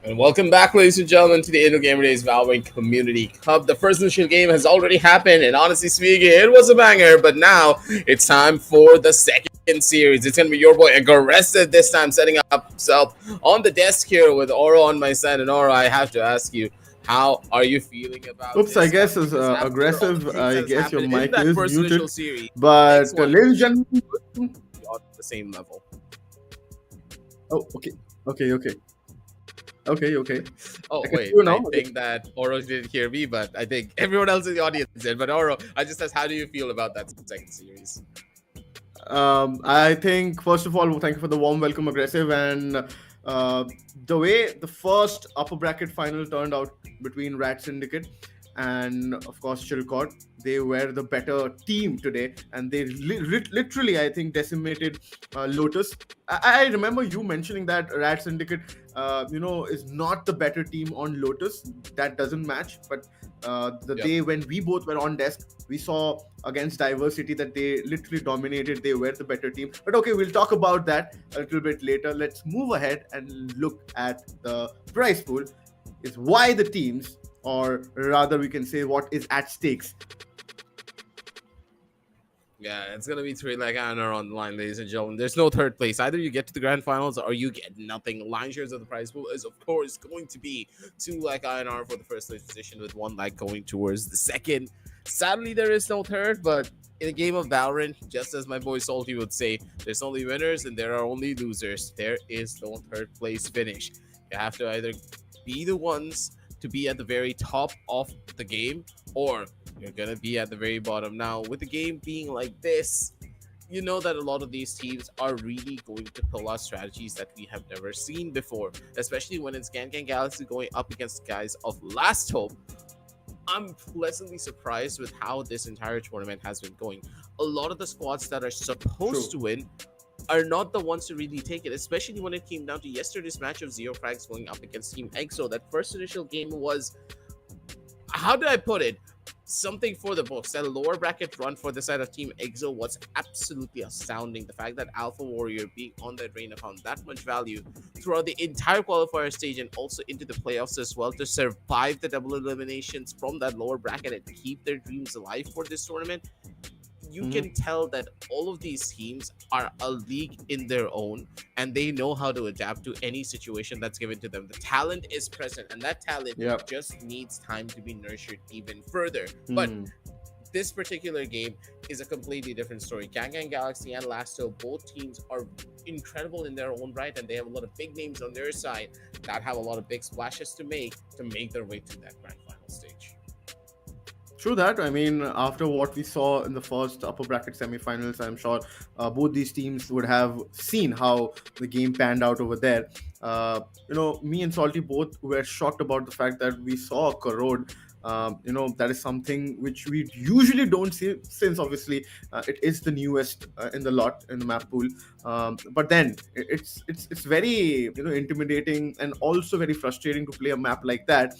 And welcome back, ladies and gentlemen, to the Indo Gamer Days Valorant Community Cup. The first initial game has already happened, and honestly speaking, it was a banger. But now it's time for the second series. It's gonna be your boy Aggressive this time, setting up himself on the desk here with Oro on my side. And Oro, I have to ask you, how are you feeling about Oops, I this guess one? is Because after all the aggressive. things I that has guess your happened in mic that is first initial muted. series, the But next one ladies and gentlemen, be on the same level. oh, okay, okay, okay, okay. Oh, I can see wait. you I now. think that Oro didn't hear me, but I think everyone else in the audience did. But Oro, I just asked, how do you feel about that second series? I think first of all, thank you for the warm welcome, aggressive, and uh, the way the first upper bracket final turned out between Rat Syndicate and of course Chilcot. They were the better team today, and they literally, I think, decimated Lotus. I remember you mentioning that Rat Syndicate, is not the better team on Lotus. That doesn't match, but the Yep. day when we both were on desk, we saw against Diversity that they literally dominated. They were the better team. But okay, we'll talk about that a little bit later. Let's move ahead and look at the prize pool. Is why the teams, or rather, we can say what is at stakes. Yeah, it's gonna be three like honor on the line, ladies and gentlemen. There's no third place. Either you get to the grand finals or you get nothing. Line shares of the prize pool is, of course, going to be 2 like INR for the first place position, with 1 like going towards the second. Sadly, there is no third, but in a game of Valorant, just as my boy Salty would say, there's only winners and there are only losers. There is no third place finish. You have to either be the ones to be at the very top of the game, or you're gonna be at the very bottom. Now, with the game being like this, you know that a lot of these teams are really going to pull out strategies that we have never seen before, especially when it's Gangan Galaxy going up against guys of Last Hope. I'm pleasantly surprised with how this entire tournament has been going. A lot of the squads that are supposed to win are not the ones to really take it, especially when it came down to yesterday's match of Zero Frags going up against Team EXO. That first initial game was, how do I put it? Something for the books. That lower bracket run for the side of Team EXO was absolutely astounding. The fact that Alpha Warrior being on that arena found that much value throughout the entire qualifier stage and also into the playoffs as well, to survive the double eliminations from that lower bracket and keep their dreams alive for this tournament. You can tell that all of these teams are a league in their own, and they know how to adapt to any situation that's given to them. The talent is present, and that talent Yep. just needs time to be nurtured even further. But this particular game is a completely different story. Gangan Galaxy and Lasto, both teams are incredible in their own right, and they have a lot of big names on their side that have a lot of big splashes to make their way to that grand final stage. True that. I mean, after what we saw in the first upper bracket semifinals, I'm sure both these teams would have seen how the game panned out over there. Me and Salty both were shocked about the fact that we saw a corrode. That is something which we usually don't see, since obviously it is the newest in the lot in the map pool. But then it's very intimidating and also very frustrating to play a map like that.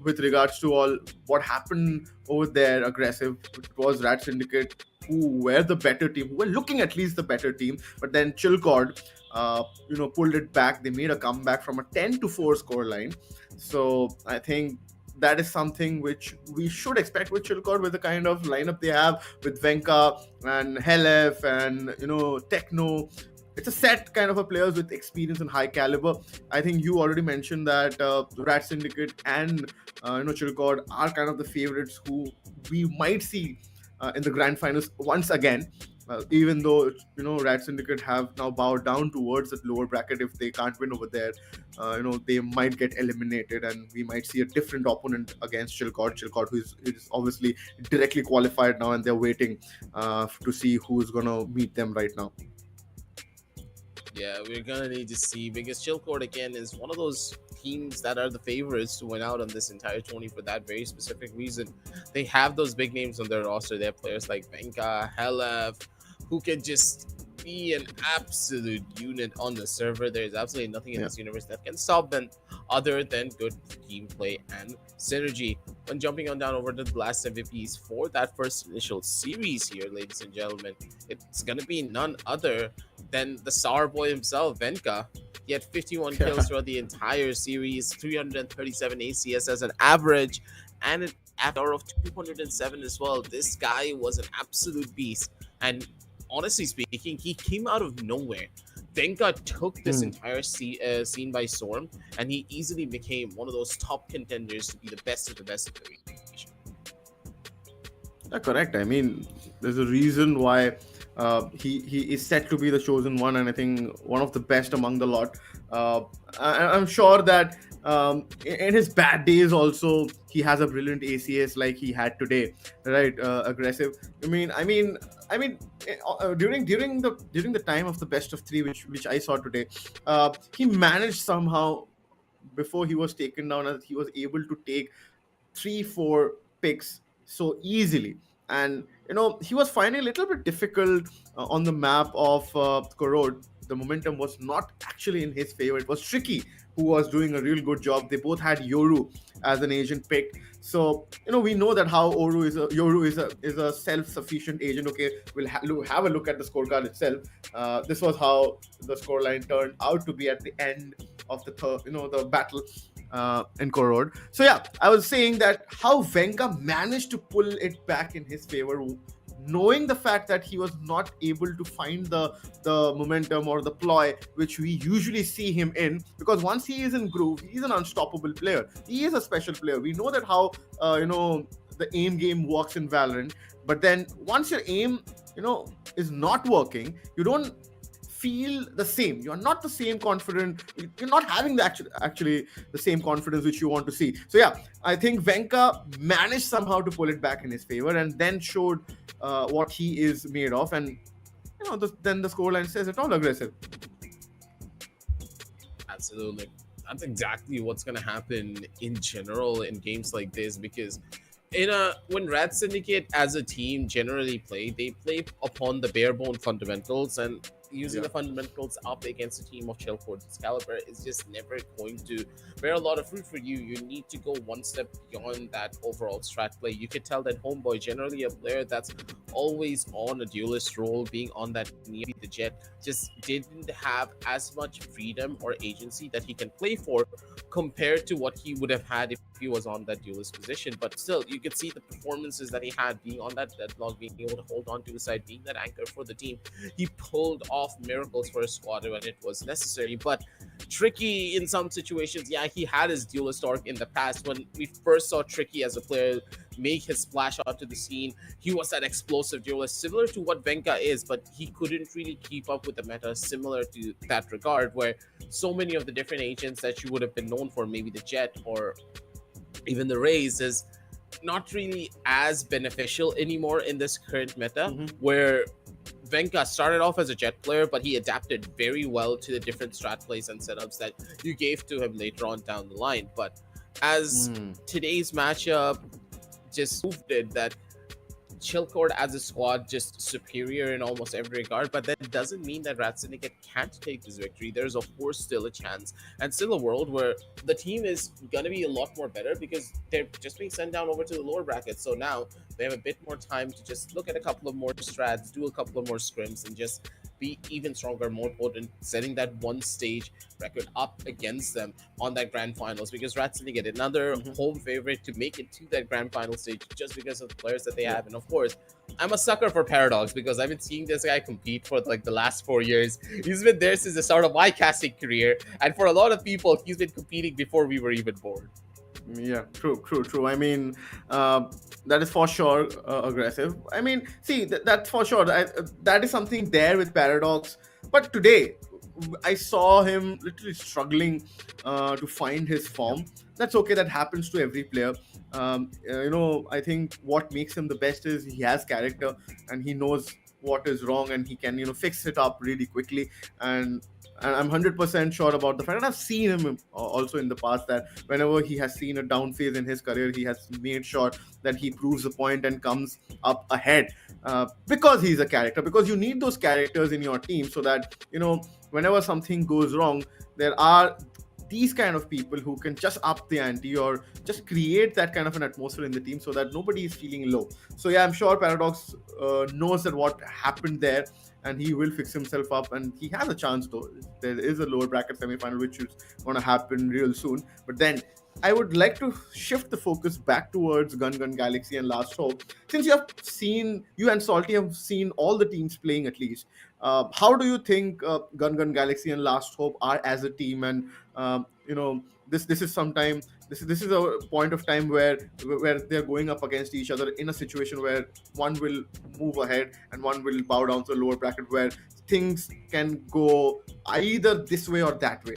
With regards to all what happened over there, aggressive, it was Rat Syndicate who were the better team, who were looking at least the better team, but then Chilcord pulled it back. They made a comeback from a 10-4 score line. So I think that is something which we should expect with Chilcord, with the kind of lineup they have with Venka and Helef and Techno. It's a set kind of a players with experience and high caliber. I think you already mentioned that Rat Syndicate and Chilcord are kind of the favorites who we might see in the grand finals once again. Even though Rat Syndicate have now bowed down towards the lower bracket, if they can't win over there, they might get eliminated, and we might see a different opponent against Chilcord. Chilcord, who is obviously directly qualified now, and they're waiting to see who's gonna meet them right now. Yeah, we're gonna need to see, because Chilcord again is one of those teams that are the favorites to win out on this entire tourney for that very specific reason. They have those big names on their roster. They have players like Venka, Helef, who can just be an absolute unit on the server. There's absolutely nothing in Yeah. this universe that can stop them other than good team play and synergy. When jumping on down over to the last MVPs for that first initial series here, ladies and gentlemen, it's gonna be none other than the Sour Boy himself, Venka. He had 51 Yeah. kills throughout the entire series, 337 ACS as an average, and an APR of 207 as well. This guy was an absolute beast. And honestly speaking, he came out of nowhere. Venka took this entire scene by storm, and he easily became one of those top contenders to be the best of the best of the region. Yeah, correct. I mean, there's a reason why he is set to be the chosen one, and I think one of the best among the lot. I'm sure that in his bad days also he has a brilliant ACS like he had today, right? Aggressive. During the time of the best of three, which I saw today, he managed somehow before he was taken down, as he was able to take 3-4 picks so easily. And he was finding a little bit difficult on the map of Korod. The momentum was not actually in his favor. It was Tricky who was doing a real good job. They both had Yoru as an agent picked. So we know that how Yoru is a self-sufficient agent. Okay, we'll have a look at the scorecard itself. This was how the scoreline turned out to be at the end of the battle in Korod. So yeah, I was saying that how Venka managed to pull it back in his favor, knowing the fact that he was not able to find the momentum or the ploy which we usually see him in, because once he is in groove, he's an unstoppable player. He is a special player. We know that how the aim game works in Valorant, but then once your aim is not working, you don't feel the same. You're not the same confident. You're not having the actually the same confidence which you want to see. So yeah, I think Venka managed somehow to pull it back in his favor, and then showed what he is made of. And then the scoreline says it all. Aggressive. Absolutely. That's exactly what's going to happen in general in games like this, because when Rat Syndicate as a team generally play, they play upon the bare bone fundamentals, and using the fundamentals up against a team of Chillcore's caliber is just never going to bear a lot of fruit for you. You need to go one step beyond that overall strat play. You could tell that Homeboy, generally a player that's always on a duelist role, being on that near the jet, just didn't have as much freedom or agency that he can play for compared to what he would have had if he was on that duelist position. But still, you could see the performances that he had, being on that deadlock, being able to hold on to his side, being that anchor for the team. He pulled off miracles for his squad when it was necessary. But Tricky in some situations, yeah, he had his duelist arc in the past. When we first saw Tricky as a player make his splash onto the scene, he was that explosive duelist, similar to what Venka is, but he couldn't really keep up with the meta, similar to that regard, where so many of the different agents that you would have been known for, maybe the Jet or even the Raze, is not really as beneficial anymore in this current meta, where Venka started off as a Jet player, but he adapted very well to the different strat plays and setups that you gave to him later on down the line. But as today's matchup just proved it, that Chillcore as a squad just superior in almost every regard, but that doesn't mean that Rat Syndicate can't take this victory. There's of course still a chance, and still a world where the team is gonna be a lot more better because they're just being sent down over to the lower bracket. So now they have a bit more time to just look at a couple of more strats, do a couple of more scrims, and just be even stronger, more potent, setting that one stage record up against them on that grand finals, because Rat Syndicate, another home favorite to make it to that grand final stage just because of the players that they have. And of course, I'm a sucker for Paradox because I've been seeing this guy compete for like the last 4 years. He's been there since the start of my casting career, and for a lot of people, he's been competing before we were even born. Yeah, true. I mean, that is for sure aggressive. I mean, see, that's for sure. That is something there with Paradox. But today, I saw him literally struggling to find his form. That's okay. That happens to every player. I think what makes him the best is he has character and he knows what is wrong, and he can fix it up really quickly. And and I'm 100% sure about the fact, and I've seen him also in the past, that whenever he has seen a down phase in his career, he has made sure that he proves the point and comes up ahead, because he's a character. Because you need those characters in your team, so that whenever something goes wrong, there are these kind of people who can just up the ante or just create that kind of an atmosphere in the team, so that nobody is feeling low. So yeah, I'm sure Paradox knows that what happened there, and he will fix himself up, and he has a chance. Though there is a lower bracket semi-final which is going to happen real soon, but then I would like to shift the focus back towards Gun Galaxy and Last Hope. Since you and Salty have seen all the teams playing at least, how do you think Gun Galaxy and Last Hope are as a team? And this is sometime this is a point of time where they're going up against each other in a situation where one will move ahead and one will bow down to the lower bracket, where things can go either this way or that way.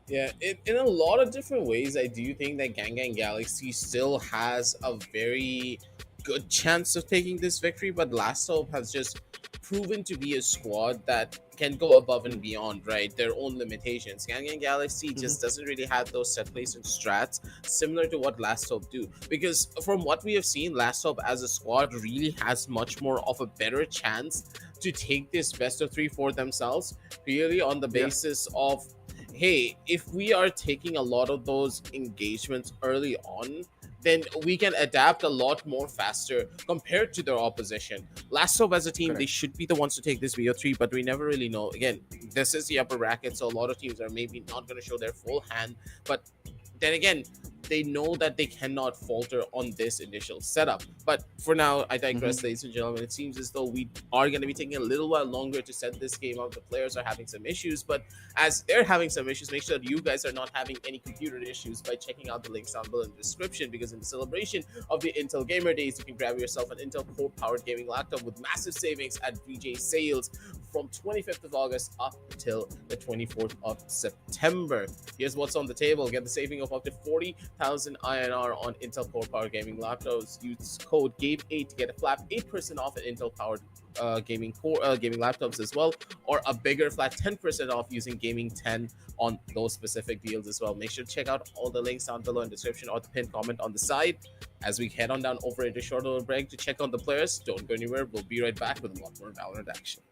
Yeah, in a lot of different ways, I do think that Gangan Galaxy still has a very good chance of taking this victory, but Last Hope has just proven to be a squad that can go above and beyond, right? Their own limitations. Gangan Galaxy just doesn't really have those set plays and strats similar to what Last Hope do. Because from what we have seen, Last Hope as a squad really has much more of a better chance to take this best of three for themselves, purely on the Yeah, basis of, hey, if we are taking a lot of those engagements early on, then we can adapt a lot more faster compared to their opposition. Last Hope as a team, they correct. should be the ones to take this BO3, but we never really know. Again, this is the upper bracket, so a lot of teams are maybe not going to show their full hand, but then again, they know that they cannot falter on this initial setup. But for now, I digress, ladies and gentlemen. It seems as though we are going to be taking a little while longer to set this game up. The players are having some issues, but as they're having some issues, make sure that you guys are not having any computer issues by checking out the links down below in the description, because in the celebration of the Intel Gamer Days, you can grab yourself an Intel Core-powered gaming laptop with massive savings at Vijay Sales from 25th of August up until the 24th of September. Here's what's on the table. Get the saving of up to 40,000 INR on Intel Core Power Gaming laptops. Use code GAME8 to get a flat 8% off an Intel powered gaming laptops as well, or a bigger flat 10% off using Gaming 10 on those specific deals as well. Make sure to check out all the links down below in the description or the pinned comment on the side. As we head on down over into short little break to check on the players, don't go anywhere. We'll be right back with a lot more Valorant action.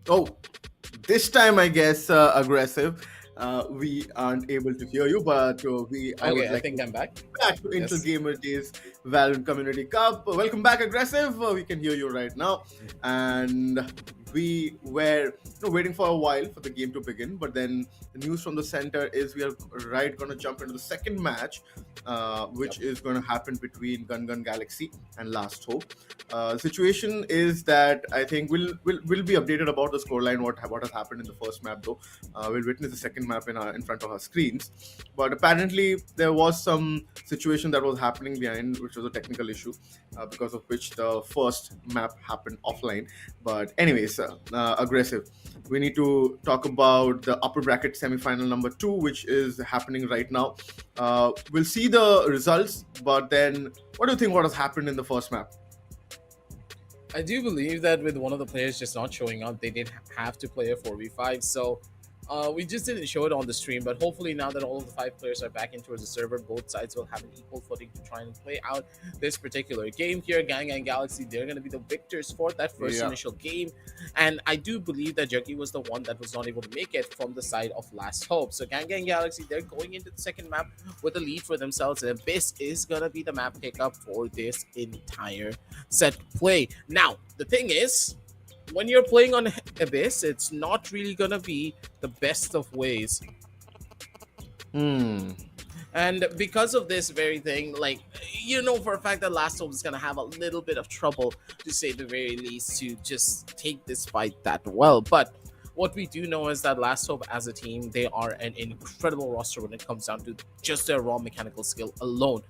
Oh, this time I guess aggressive. We aren't able to hear you, but I Okay, would I like think to I'm back. back to Intel Yes. Gamer Days Valorant Community Cup. Welcome back, aggressive. We can hear you right now, and we were waiting for a while for the game to begin, but then the news from the center is we are going to jump into the second match, Yep. which is going to happen between Gangan Galaxy and Last Hope. Situation is that I think we'll be updated about the scoreline, what has happened in the first map though. We'll witness the second map in front of our screens, but apparently there was some situation that was happening behind, which was a technical issue, because of which the first map happened offline. But anyways, aggressive. We need to talk about the upper bracket semi-final number 2, which is happening right now. We'll see the results, but then what do you think? What has happened in the first map? I do believe that with one of the players just not showing up, they did have to play a 4v5. So we just didn't show it on the stream, but hopefully now that all of the 5 players are back in towards the server, both sides will have an equal footing to try and play out this particular game here. Gangan Galaxy, they're going to be the victors for that first Yeah. initial game. And I do believe that Juggy was the one that was not able to make it from the side of Last Hope. So Gangan Galaxy, they're going into the second map with a lead for themselves. And Abyss is going to be the map pickup for this entire set play. Now, the thing is, when you're playing on Abyss, it's not really gonna be the best of ways. Hmm. And because of this very thing, like, for a fact that Last Hope is gonna have a little bit of trouble, to say the very least, to just take this fight that well. But what we do know is that Last Hope as a team, they are an incredible roster when it comes down to just their raw mechanical skill alone.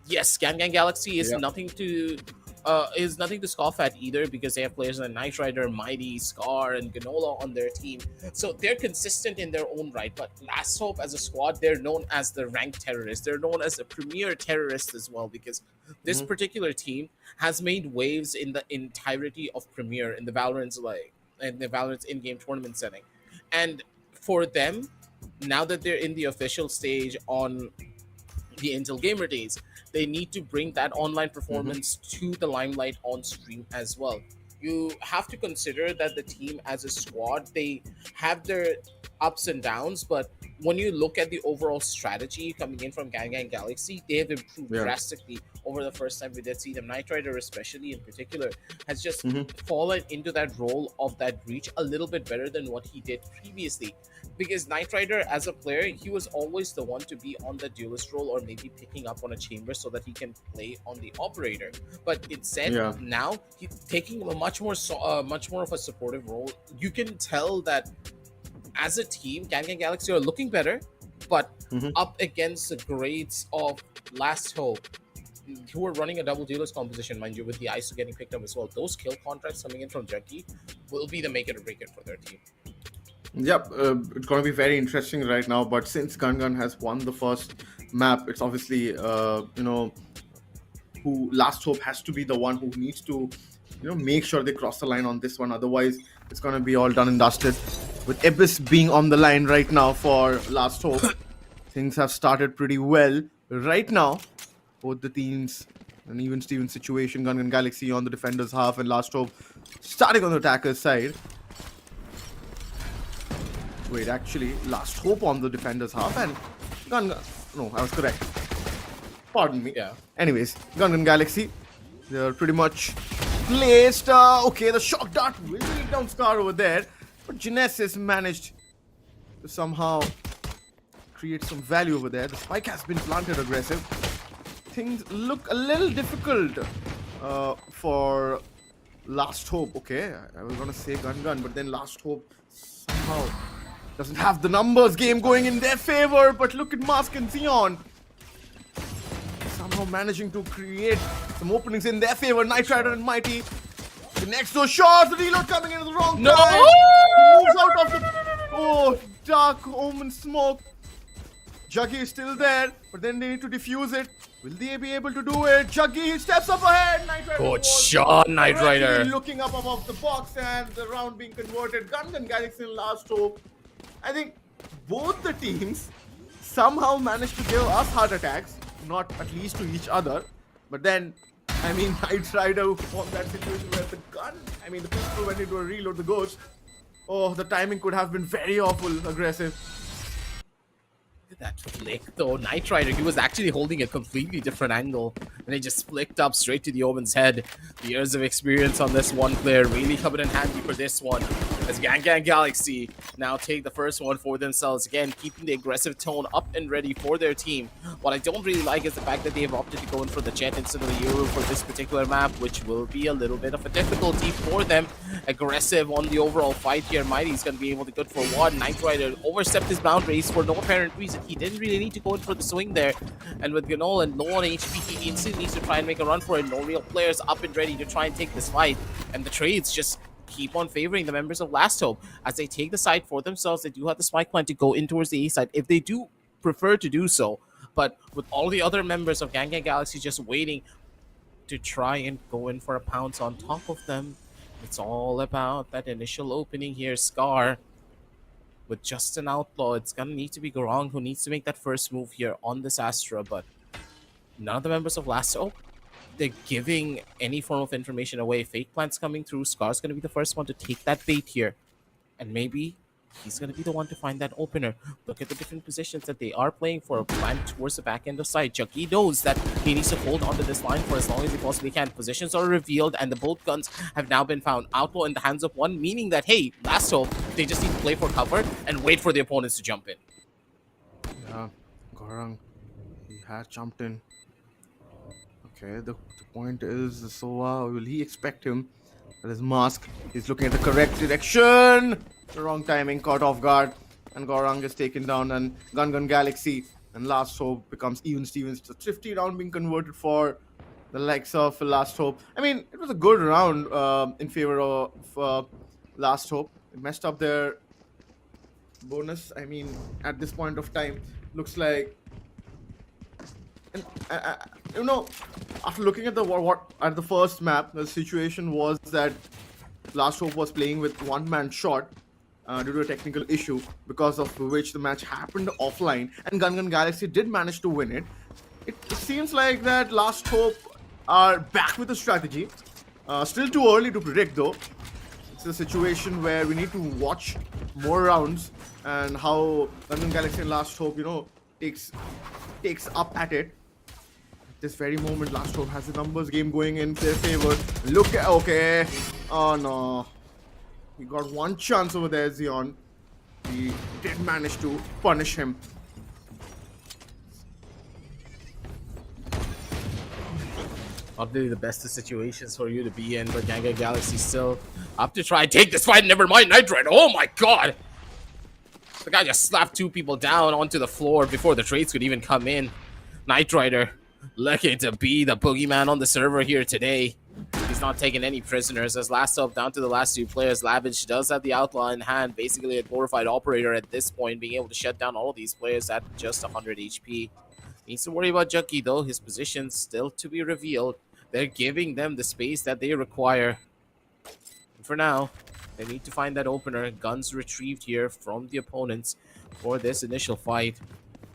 Yes, Gangan Galaxy Yeah. is nothing to scoff at either, because they have players like Knight Rider, Mighty, Scar, and Ganola on their team. So they're consistent in their own right. But Last Hope as a squad, they're known as the ranked terrorists. They're known as the premier terrorists as well, because this Mhm. particular team has made waves in the entirety of Premier in the Valorant's in-game tournament setting. And for them, now that they're in the official stage on the Intel Gamer Days, they need to bring that online Mhm. performance to the limelight on stream as well. You have to consider that the team as a squad, they have their ups and downs, but when you look at the overall strategy coming in from Gangan Galaxy, they have improved Yeah. drastically over the first time we did see them. Knight Rider, especially in particular, has just Mhm. fallen into that role of that breach a little bit better than what he did previously, because Knight Rider as a player, he was always the one to be on the duelist role, or maybe picking up on a chamber so that he can play on the operator. But instead, Yeah. now he's taking a much more of a supportive role. You can tell that as a team, Gangan Galaxy are looking better, but Mhm. up against the grades of Last Hope, who are running a double duelist composition, mind you, with the ISO getting picked up as well. Those kill contracts coming in from Junkie will be the make it or break it for their team. Yep, it's going to be very interesting right now. But since Gangan has won the first map, it's obviously who Last Hope has to be the one who needs to make sure they cross the line on this one. Otherwise, it's going to be all done and dusted. With Abyss being on the line right now for Last Hope, things have started pretty well right now. Both the teams, an even Steven situation. Gangan Galaxy on the defenders' half, and Last Hope starting on the attackers' side. Wait, actually, Last Hope on the defender's half, and Gangan. No, I was correct. Pardon me. Yeah. Anyways, Gangan Galaxy, they're pretty much placed. Okay, the shock dart will take down Scar over there, but Genesis managed to somehow create some value over there. The spike has been planted aggressive. Things look a little difficult for Last Hope. Okay, I was gonna say Gangan, but then Last Hope somehow doesn't have the numbers game going in their favor. But look at Mask and Xeon somehow managing to create some openings in their favor. Knight Rider and Mighty connects those shots. The reload coming in at the wrong No! time. Moves out of the dark omen smoke. Juggy is still there, but then they need to defuse it. Will they be able to do it? Juggy steps up ahead. Knight Rider Good was shot, Knight correctly Rider. looking up above the box, and the round being converted. Gangan Galaxy and Last Hope. I think both the teams somehow managed to give us heart attacks, not at least to each other. But then, I mean, Knight Rider won that situation where the gun, the pistol went into a reload, the ghost. Oh, the timing could have been very awful, aggressive. That flick though, Knight Rider, he was actually holding a completely different angle, and he just flicked up straight to the Omen's head. The years of experience on this one player really coming in handy for this one, as Gangan Galaxy now take the first one for themselves. Again, keeping the aggressive tone up and ready for their team. What I don't really like is the fact that they've opted to go in for the Jet instead of the Euro for this particular map, which will be a little bit of a difficulty for them. Aggressive on the overall fight here. Mighty's going to be able to good for one. Knight Rider overstepped his boundaries for no apparent reason. He didn't really need to go in for the swing there. And with Ganolan low on HP, he instantly needs to try and make a run for it. No real players up and ready to try and take this fight. And the trades just keep on favoring the members of Last Hope as they take the side for themselves. They do have the spike plan to go in towards the A side if they do prefer to do so. But with all the other members of Gangan Galaxy just waiting to try and go in for a pounce on top of them, it's all about that initial opening here. Scar with just an outlaw. It's gonna need to be Garang who needs to make that first move here on this Astra, but none of the members of Lasso, they're giving any form of information away. Fake plans coming through. Scar's gonna be the first one to take that bait here. And maybe he's going to be the one to find that opener. Look at the different positions that they are playing for. Plan towards the back end of side. Juggy knows that he needs to hold onto this line for as long as he possibly can. Positions are revealed and the bolt guns have now been found. Outlaw in the hands of one, meaning that, hey, last hope, they just need to play for cover and wait for the opponents to jump in. Yeah, Gorang, he had jumped in. Okay, the point is, so will he expect him? At his mask, he's looking at the correct direction. The wrong timing, caught off guard, and Gorang is taken down. And Gangan Galaxy and Last Hope becomes even Stevens. It's a thrifty round being converted for the likes of Last Hope. I mean, it was a good round in favor of Last Hope. It messed up their bonus. I mean, at this point of time, looks like. And you know, after looking at the first map, the situation was that Last Hope was playing with one-man shot due to a technical issue, because of which the match happened offline, and Gangan Galaxy did manage to win it. It seems like that Last Hope are back with the strategy. Still too early to predict, though. It's a situation where we need to watch more rounds and how Gangan Galaxy and Last Hope, takes up at it. This very moment, Last Hope has the numbers game going in their favor. Look at, okay. Oh no. He got one chance over there, Zion. He did manage to punish him. Not really the best of situations for you to be in, but Gangan Galaxy still up to try and take this fight. Never mind, Knight Rider. Oh my god. The guy just slapped two people down onto the floor before the trades could even come in. Knight Rider lucky to be the boogeyman on the server here today. He's not taking any prisoners. As Last up down to the last two players, Lavish does have the outlaw in hand, basically a glorified operator at this point, being able to shut down all of these players at just 100 HP. Needs to worry about Jucky though. His position's still to be revealed. They're giving them the space that they require. And for now, they need to find that opener. Guns retrieved here from the opponents for this initial fight.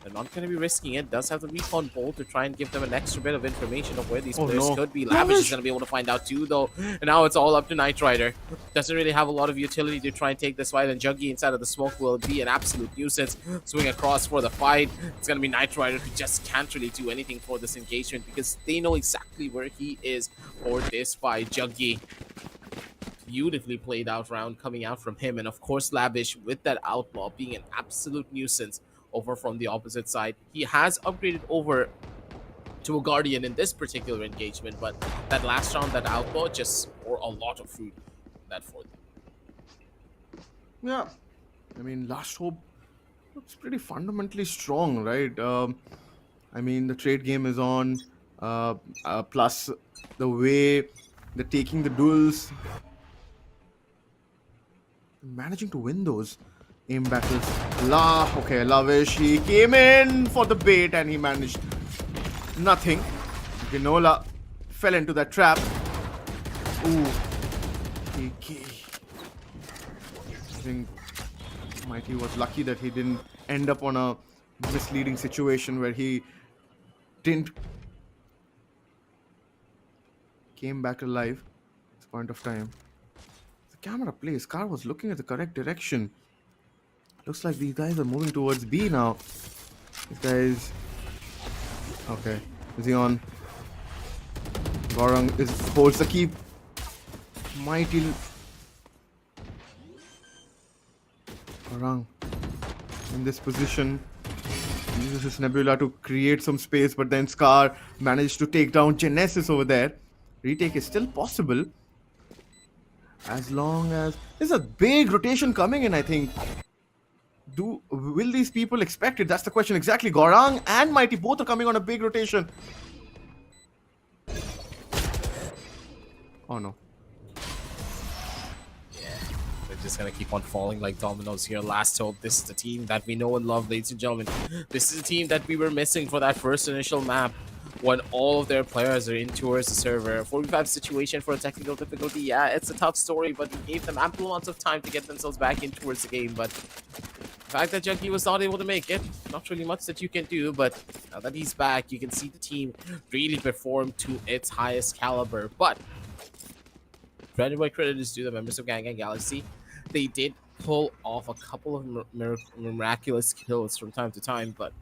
They're not going to be risking it. Does have the recon bolt to try and give them an extra bit of information of where these players could be. Lavish is going to be able to find out too, though. And now it's all up to Knight Rider. Doesn't really have a lot of utility to try and take this fight. And Juggy inside of the smoke will be an absolute nuisance. Swing across for the fight. It's going to be Knight Rider who just can't really do anything for this engagement because they know exactly where he is for this fight. Juggy. Beautifully played out round coming out from him. And of course, Lavish with that outlaw being an absolute nuisance over from the opposite side. He has upgraded over to a Guardian in this particular engagement, but that last round, that outlaw just bore a lot of fruit that for them. Yeah, I mean, Last Hope looks pretty fundamentally strong, right? I mean, the trade game is on, plus the way they're taking the duels, managing to win those aim battles. Okay, Lavish, he came in for the bait and he managed nothing. Ginola fell into that trap. Ooh. I think Mighty was lucky that he didn't end up on a misleading situation where he didn't came back alive at this point of time. camera play. Scar was looking at the correct direction. Looks like these guys are moving towards B now. These guys. Okay. Xeon. Gorang holds the key. Mighty. Gorang in this position. Uses his Nebula to create some space, but then Scar managed to take down Genesis over there. Retake is still possible. As long as there's a big rotation coming in, I think. Will these people expect it? That's the question exactly. Gorang and Mighty both are coming on a big rotation. Oh no. They're just gonna keep on falling like dominoes here. Last hope. This is the team that we know and love, ladies and gentlemen. This is the team that we were missing for that first initial map when all of their players are in towards the server. 45 situation for a technical difficulty. Yeah, it's a tough story, but we gave them ample amounts of time to get themselves back in towards the game. But the fact that Junkie was not able to make it, not really much that you can do, but now that he's back, you can see the team really perform to its highest caliber. But credit where credit is due, the members of Gangan Galaxy, they did pull off a couple of miraculous kills from time to time, but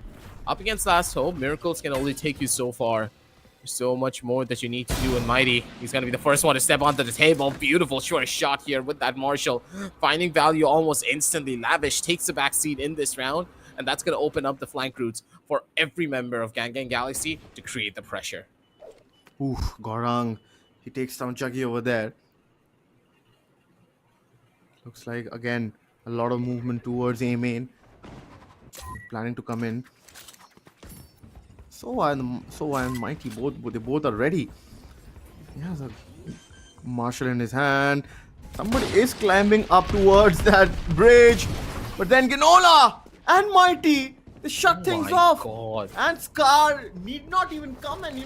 up against Last Hope, miracles can only take you so far. There's so much more that you need to do, and Mighty, he's going to be the first one to step onto the table. Beautiful short shot here with that Marshall, finding value almost instantly. Lavish takes the backseat in this round, and that's going to open up the flank routes for every member of Gangan Galaxy to create the pressure. Ooh, Gorang, he takes down Juggy over there. Looks like, again, a lot of movement towards A main. Planning to come in. So and Mighty, they both are ready. He has a Marshall in his hand. Somebody is climbing up towards that bridge. But then Ginola and Mighty, they shut things off. God. And Scar need not even come and,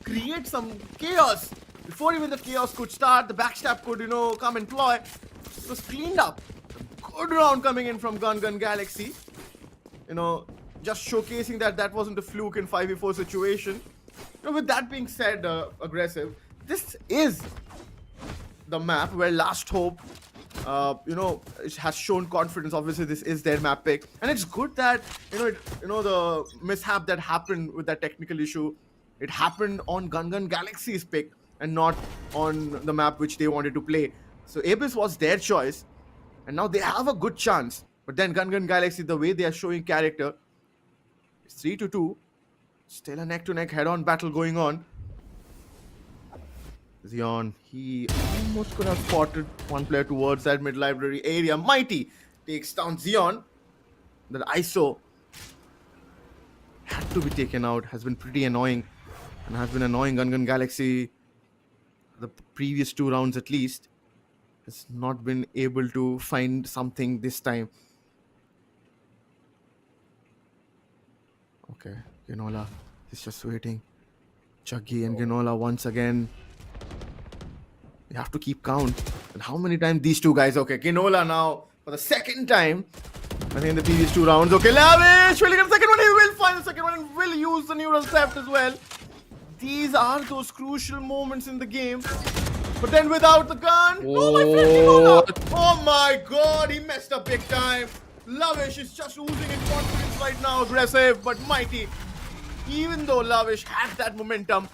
create some chaos. Before even the chaos could start, the backstab could, come and ploy. It was cleaned up. Good round coming in from Gangan Galaxy. Just showcasing that wasn't a fluke in 5v4 situation. With that being said, aggressive, this is the map where Last Hope, it has shown confidence. Obviously, this is their map pick, and it's good that the mishap that happened with that technical issue, it happened on Gangan Galaxy's pick and not on the map which they wanted to play. So Abyss was their choice, and now they have a good chance. But then Gangan Galaxy, the way they are showing character, it's 3-2. Still a neck-to-neck head-on battle going on. Xeon, he almost could have spotted one player towards that mid-library area. Mighty takes down Xeon. That ISO had to be taken out. Has been pretty annoying. And has been annoying Gangan Galaxy the previous 2 rounds at least. Has not been able to find something this time. Okay, Ginola is just waiting. Chuggy and Ginola once again. You have to keep count. And how many times these two guys? Okay, Ginola now for the second time. I think in the previous 2 rounds. Okay, Lavish will get the second one. He will find the second one and will use the neural theft as well. These are those crucial moments in the game. But then without the gun. Oh, my friend Ginola. Oh my god, he messed up big time. Lavish is just oozing in confidence right now, aggressive, but Mighty. Even though Lavish had that momentum,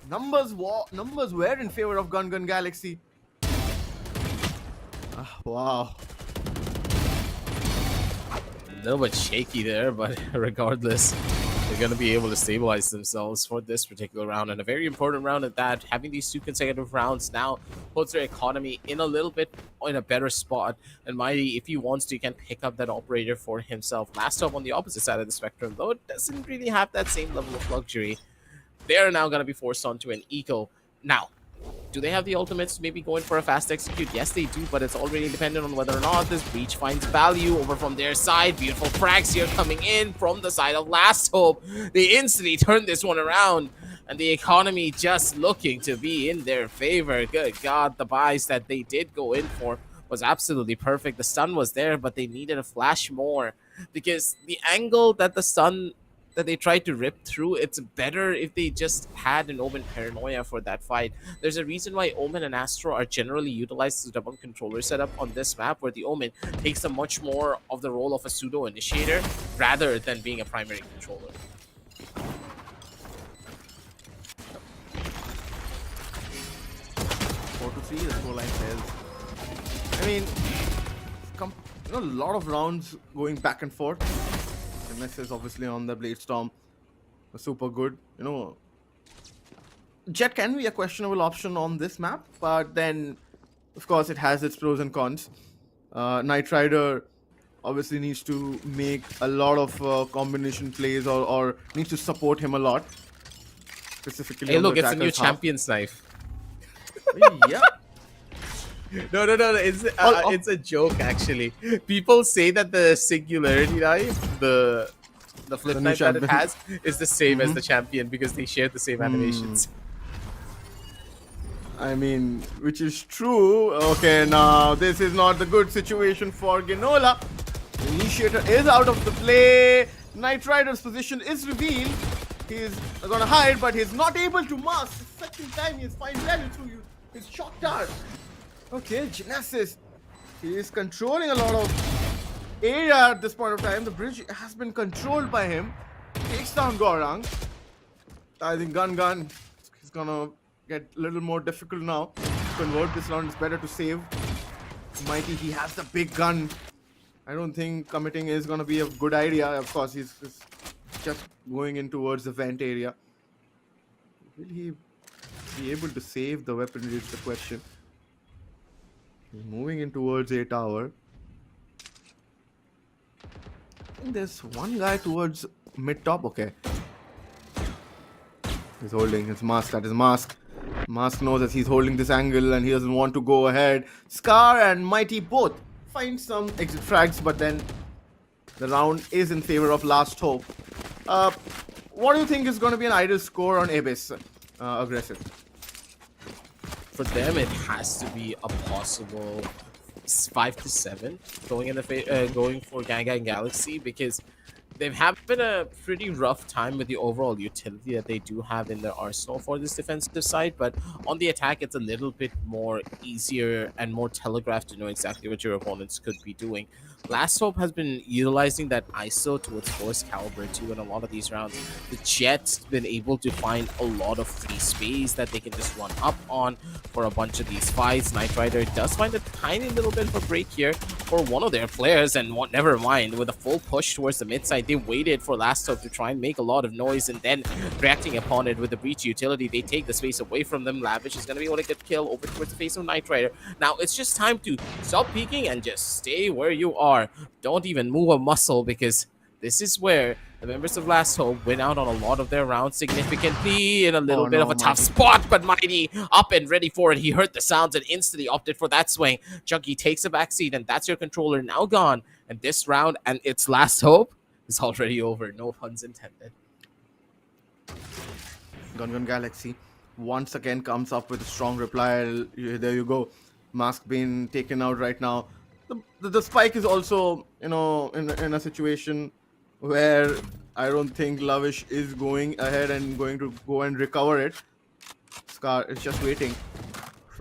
numbers were in favor of Gangan Galaxy. Wow. A little bit shaky there, but regardless, they're going to be able to stabilize themselves for this particular round, and a very important round at that. Having these 2 consecutive rounds now puts their economy in a little bit in a better spot, and Mighty, if he wants to, he can pick up that operator for himself. Last up on the opposite side of the spectrum, though, it doesn't really have that same level of luxury. They're now going to be forced onto an eco. Now, do they have the ultimates to maybe go in for a fast execute? Yes, they do, but it's already dependent on whether or not this breach finds value over from their side. Beautiful frags here coming in from the side of Last Hope. They instantly turn this one around, and the economy just looking to be in their favor. Good God, the buys that they did go in for was absolutely perfect. The stun was there, but they needed a flash more, because the angle that the stun that they tried to rip through. It's better if they just had an Omen Paranoia for that fight. There's a reason why Omen and Astro are generally utilized as a double controller setup on this map, where the Omen takes a much more of the role of a pseudo initiator rather than being a primary controller. 4-3, the scoreline says. I mean, a lot of rounds going back and forth. MS is obviously on the Blade Storm. Super good. Jet can be a questionable option on this map, but then, of course, it has its pros and cons. Knight Rider obviously needs to make a lot of combination plays or needs to support him a lot. Specifically, hey, look, it's a new champion's knife. Yeah. No. It's a joke, actually. People say that the singularity knife, the flip knife that it has, is the same as the champion because they share the same animations. I mean, which is true. Okay, now this is not the good situation for Ginola. The initiator is out of the play. Knight Rider's position is revealed. He's gonna hide, but he's not able to mask. The second time he's fine level through you. He's shocked out. Okay, Genesis. He is controlling a lot of area at this point of time. The bridge has been controlled by him. Takes down Gorang. I think Gangan is gonna get a little more difficult now. Convert this round is better to save. Mighty, he has the big gun. I don't think committing is gonna be a good idea. Of course, he's just going in towards the vent area. Will he be able to save the weaponry is the question. He's moving in towards A tower. I think there's one guy towards mid top. Okay. He's holding his mask. That is Mask. Mask knows that he's holding this angle and he doesn't want to go ahead. Scar and Mighty both find some exit frags, but then the round is in favor of Last Hope. What do you think is going to be an ideal score on Abyss aggressive? For them, it has to be a possible 5-7 going in the going for Gangan Galaxy, because they've having a pretty rough time with the overall utility that they do have in their arsenal for this defensive side, but on the attack it's a little bit more easier and more telegraphed to know exactly what your opponents could be doing. Last Hope has been utilizing that ISO to its fullest caliber too in a lot of these rounds. The Jet's been able to find a lot of free space that they can just run up on for a bunch of these fights. Knight Rider does find a tiny little bit of a break here for one of their players, and never mind, with a full push towards the mid side, they waited for Last Hope to try and make a lot of noise, and then reacting upon it with the breach utility, they take the space away from them. Lavish is going to be able to get kill over towards the face of Knight Rider. Now it's just time to stop peeking and just stay where you are. Don't even move a muscle, because this is where the members of Last Hope win out on a lot of their rounds significantly in a little bit of a tough spot, but Mighty up and ready for it. He heard the sounds and instantly opted for that swing. Junkie takes a backseat, and that's your controller now gone. And this round and its Last Hope is already over. No puns intended. Gangan Galaxy once again comes up with a strong reply. There you go. Mask being taken out right now. The spike is also, in a situation where I don't think Lavish is going ahead and going to go and recover it. Scar is just waiting.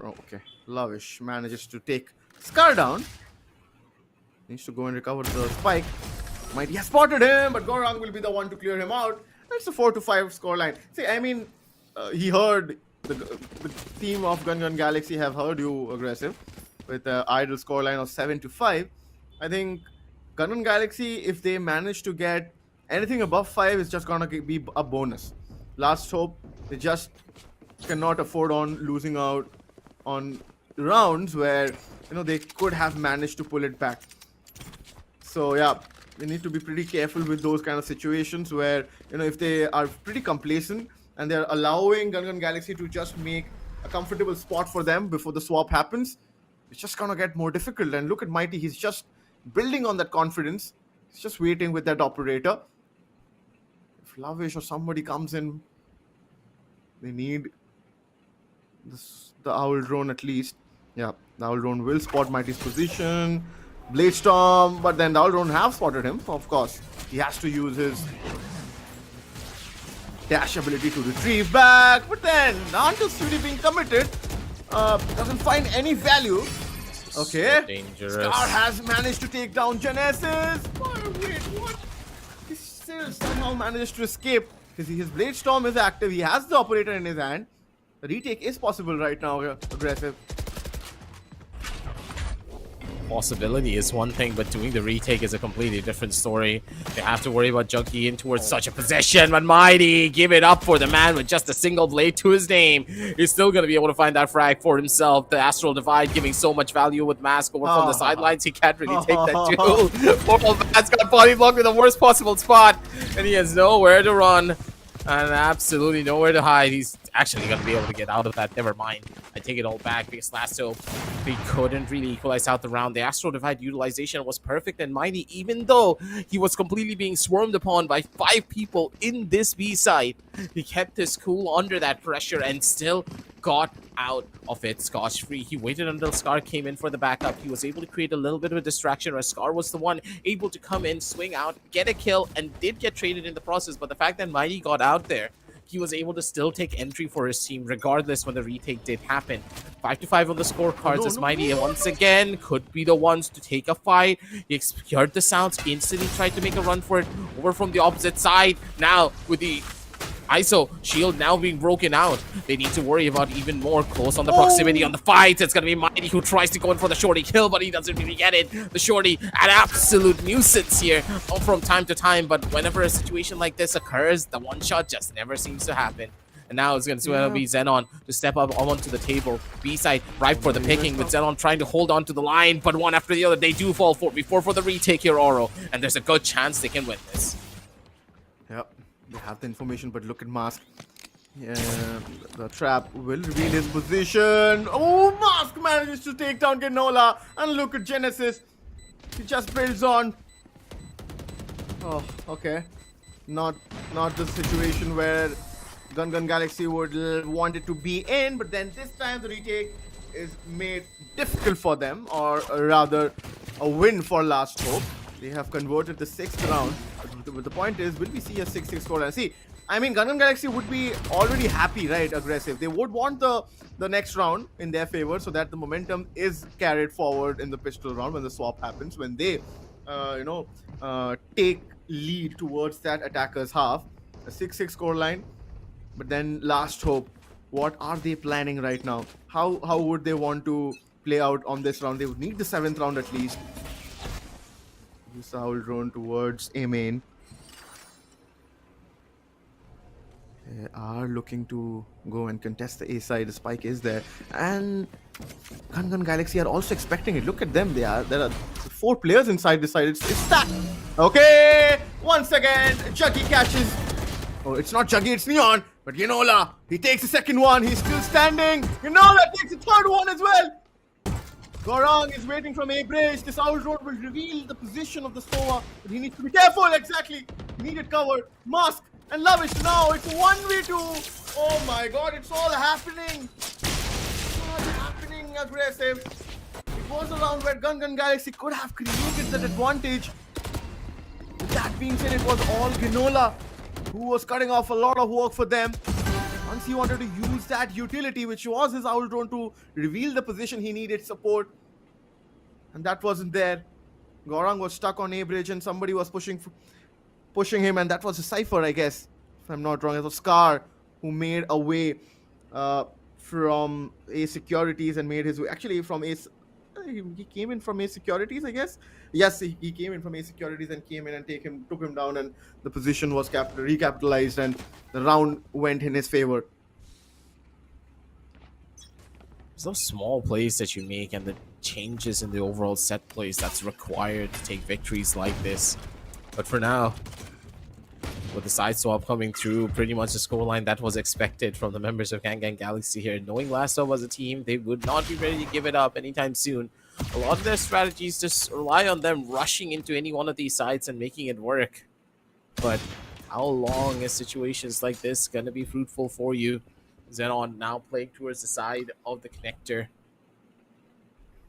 Okay, Lavish manages to take Scar down. Needs to go and recover the spike. Mighty has spotted him, but Gorang will be the one to clear him out. It's a 4-5 scoreline. See, I mean, he heard the team of Gangan Galaxy have heard you aggressive with the idle scoreline of 7-5. I think Gangan Galaxy, if they manage to get anything above 5, is just gonna be a bonus. Last Hope, they just cannot afford on losing out on rounds where they could have managed to pull it back. So yeah, we need to be pretty careful with those kind of situations where if they are pretty complacent and they're allowing Gangan Galaxy to just make a comfortable spot for them before the swap happens, it's just gonna get more difficult. And look at Mighty, he's just building on that confidence. He's just waiting with that operator. If Lavish or somebody comes in, they need the Owl Drone at least. Yeah, the Owl Drone will spot Mighty's position. Blade Storm, but then the Owl Drone have spotted him. Of course, he has to use his dash ability to retrieve back, but then Nanto's really being committed. Doesn't find any value. Okay, So dangerous. Scar has managed to take down Genesis. Oh, wait, what? He still somehow managed to escape because his Blade Storm is active. He has the operator in his hand. The retake is possible right now. Aggressive. Possibility is one thing, but doing the retake is a completely different story. They have to worry about Junkie in towards such a position, but Mighty give it up for the man with just a single blade to his name. He's still going to be able to find that frag for himself. The Astral Divide giving so much value with Mask over from the sidelines. He can't really take that too. Poor old Mask got body blocked in the worst possible spot, and he has nowhere to run. And absolutely nowhere to hide. He's actually going to be able to get out of that. Never mind. I take it all back because last hope they couldn't really equalize out the round. The Astral Divide utilization was perfect, and Mighty, even though he was completely being swarmed upon by 5 people in this B side, he kept his cool under that pressure and still got out of it scotch-free. He waited until Scar came in for the backup. He was able to create a little bit of a distraction where Scar was the one able to come in, swing out, get a kill, and did get traded in the process. But the fact that Mighty got out there, he was able to still take entry for his team regardless when the retake did happen. 5-5 on the scorecards as Mighty once again could be the ones to take a fight. He heard the sounds, instantly tried to make a run for it over from the opposite side. Now with the ISO shield now being broken out, they need to worry about even more close on the proximity on the fight. It's gonna be Mighty who tries to go in for the shorty kill, but he doesn't really get it. The shorty, an absolute nuisance here from time to time, but whenever a situation like this occurs, the one shot just never seems to happen. And now it's going to be Xenon to step up onto the table. B-side ripe for the picking with Xenon trying to hold on to the line, but one after the other, they do fall for before for the retake here, Oro. And there's a good chance they can win this. Yep. They have the information, but look at Mask. Yeah, the trap will reveal his position. Oh, Mask manages to take down Ganola. And look at Genesis. He just builds on. Oh, okay. Not the situation where Gangan Galaxy would want it to be in, but then this time the retake is made difficult for them, or rather a win for Last Hope. They have converted the 6th round. But the point is, will we see a 6-6 score? And see, I mean, Gangan Galaxy would be already happy, right? Aggressive. They would want the next round in their favor so that the momentum is carried forward in the pistol round when the swap happens, when they, take lead towards that attacker's half. A 6-6 score line. But then Last Hope, what are they planning right now? How would they want to play out on this round? They would need the 7th round at least. Use the Owl drone towards A main. They are looking to go and contest the A side. The spike is there. And Gangan Galaxy are also expecting it. Look at them. There are 4 players inside the side. It's stacked. Okay. Once again, Juggy catches. Oh, it's not Juggy, it's Neon. But Ginola, he takes the 2nd one. He's still standing. Ginola takes the 3rd one as well. Gorang is waiting from A bridge. This Owl Road will reveal the position of the Sova. But he needs to be careful, exactly. He needed cover. Mask and Lavish now. It's a 1v2. Oh my god, it's all happening. It's all happening, aggressive. It was a round where Gangan Galaxy could have created that advantage. With that being said, it was all Ginola who was cutting off a lot of work for them. Once he wanted to use that utility, which was his Owl Drone, to reveal the position he needed support, and that wasn't there. Gorang was stuck on A bridge and somebody was pushing him, and that was a Cypher, I guess, if I'm not wrong. It was Scar who made a way from A securities and made his way. Actually, from A, he came in from A securities, I guess. Yes, he came in from A securities and came in and took him down, and the position was recapitalized, and the round went in his favor. There's those small plays that you make and the changes in the overall set plays that's required to take victories like this. But for now, with the side swap coming through, pretty much the scoreline that was expected from the members of Gangan Galaxy here. Knowing Last Up as a team, they would not be ready to give it up anytime soon. A lot of their strategies just rely on them rushing into any one of these sides and making it work. But how long is situations like this going to be fruitful for you? Xenon now playing towards the side of the connector.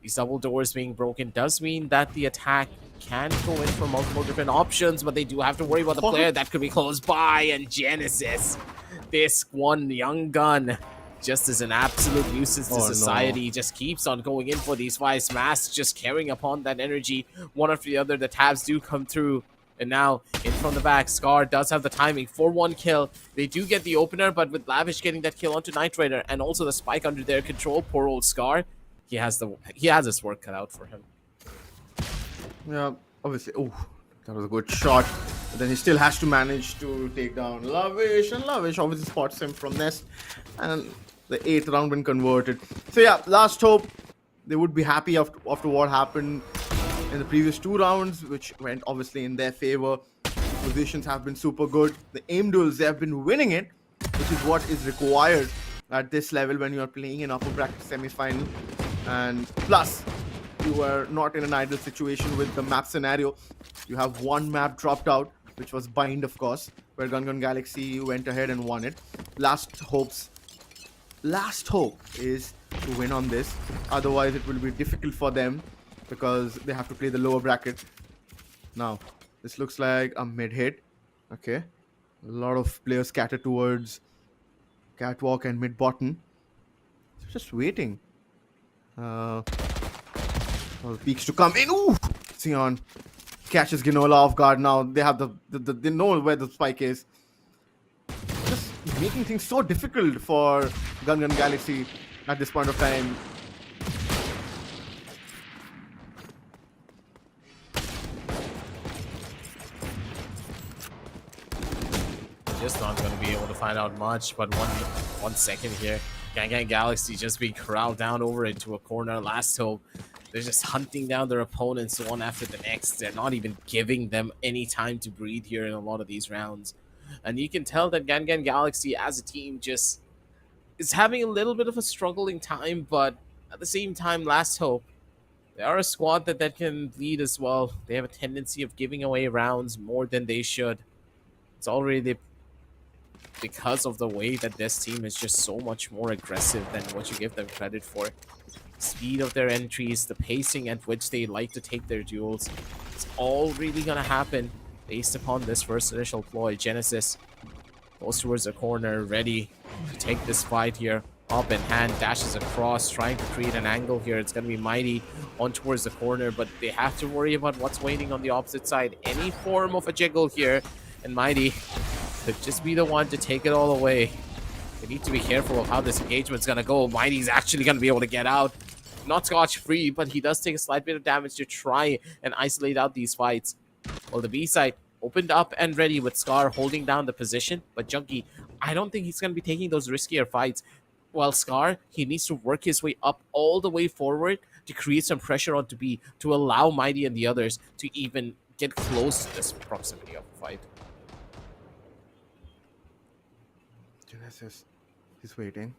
These double doors being broken does mean that the attack can go in for multiple different options, but they do have to worry about the player that could be close by. And Genesis, this one young gun, just as an absolute nuisance to society, just keeps on going in for these fights. Mask just carrying upon that energy one after the other. The tabs do come through. And now, in from the back, Scar does have the timing for one kill. They do get the opener, but with Lavish getting that kill onto Knight Rider and also the spike under their control, poor old Scar, he has his work cut out for him. Yeah, obviously. Oh, that was a good shot. But then he still has to manage to take down Lavish, and Lavish obviously spots him from Nest. And the 8th round been converted. So yeah, last hope. They would be happy after what happened in the previous 2 rounds, which went obviously in their favor. Positions have been super good. The aim duels, they have been winning it, which is what is required at this level when you are playing in upper bracket semi-final. And plus, you are not in an ideal situation with the map scenario. You have one map dropped out, which was Bind, of course, where Gangan Galaxy went ahead and won it. Last hope is to win on this. Otherwise, it will be difficult for them because they have to play the lower bracket. Now, this looks like a mid hit. Okay. A lot of players scattered towards Catwalk and mid bottom. Just waiting. All the peaks to come in. Ooh! Sion catches Ginola off guard now. They have they know where the spike is. Just making things so difficult for Gangan Galaxy at this point of time. Just not going to be able to find out much, but one second here. Gangan Galaxy just being corralled down over into a corner. Last hope. They're just hunting down their opponents one after the next. They're not even giving them any time to breathe here in a lot of these rounds. And you can tell that Gangan Galaxy as a team just is having a little bit of a struggling time, but at the same time, Last Hope, they are a squad that can lead as well. They have a tendency of giving away rounds more than they should. It's already because of the way that this team is just so much more aggressive than what you give them credit for. Speed of their entries, the pacing at which they like to take their duels, it's all really gonna happen based upon this first initial ploy. Genesis goes towards the corner, ready to take this fight here. Up in hand, dashes across, trying to create an angle here. It's gonna be Mighty on towards the corner, but they have to worry about what's waiting on the opposite side. Any form of a jiggle here, and Mighty could just be the one to take it all away. They need to be careful of how this engagement's gonna go. Mighty's actually gonna be able to get out. Not scotch-free, but he does take a slight bit of damage to try and isolate out these fights. Well, the B side opened up and ready with Scar holding down the position, but Junkie, I don't think he's gonna be taking those riskier fights. While Scar, he needs to work his way up all the way forward to create some pressure onto B to allow Mighty and the others to even get close to this proximity of the fight. Genesis, he's waiting.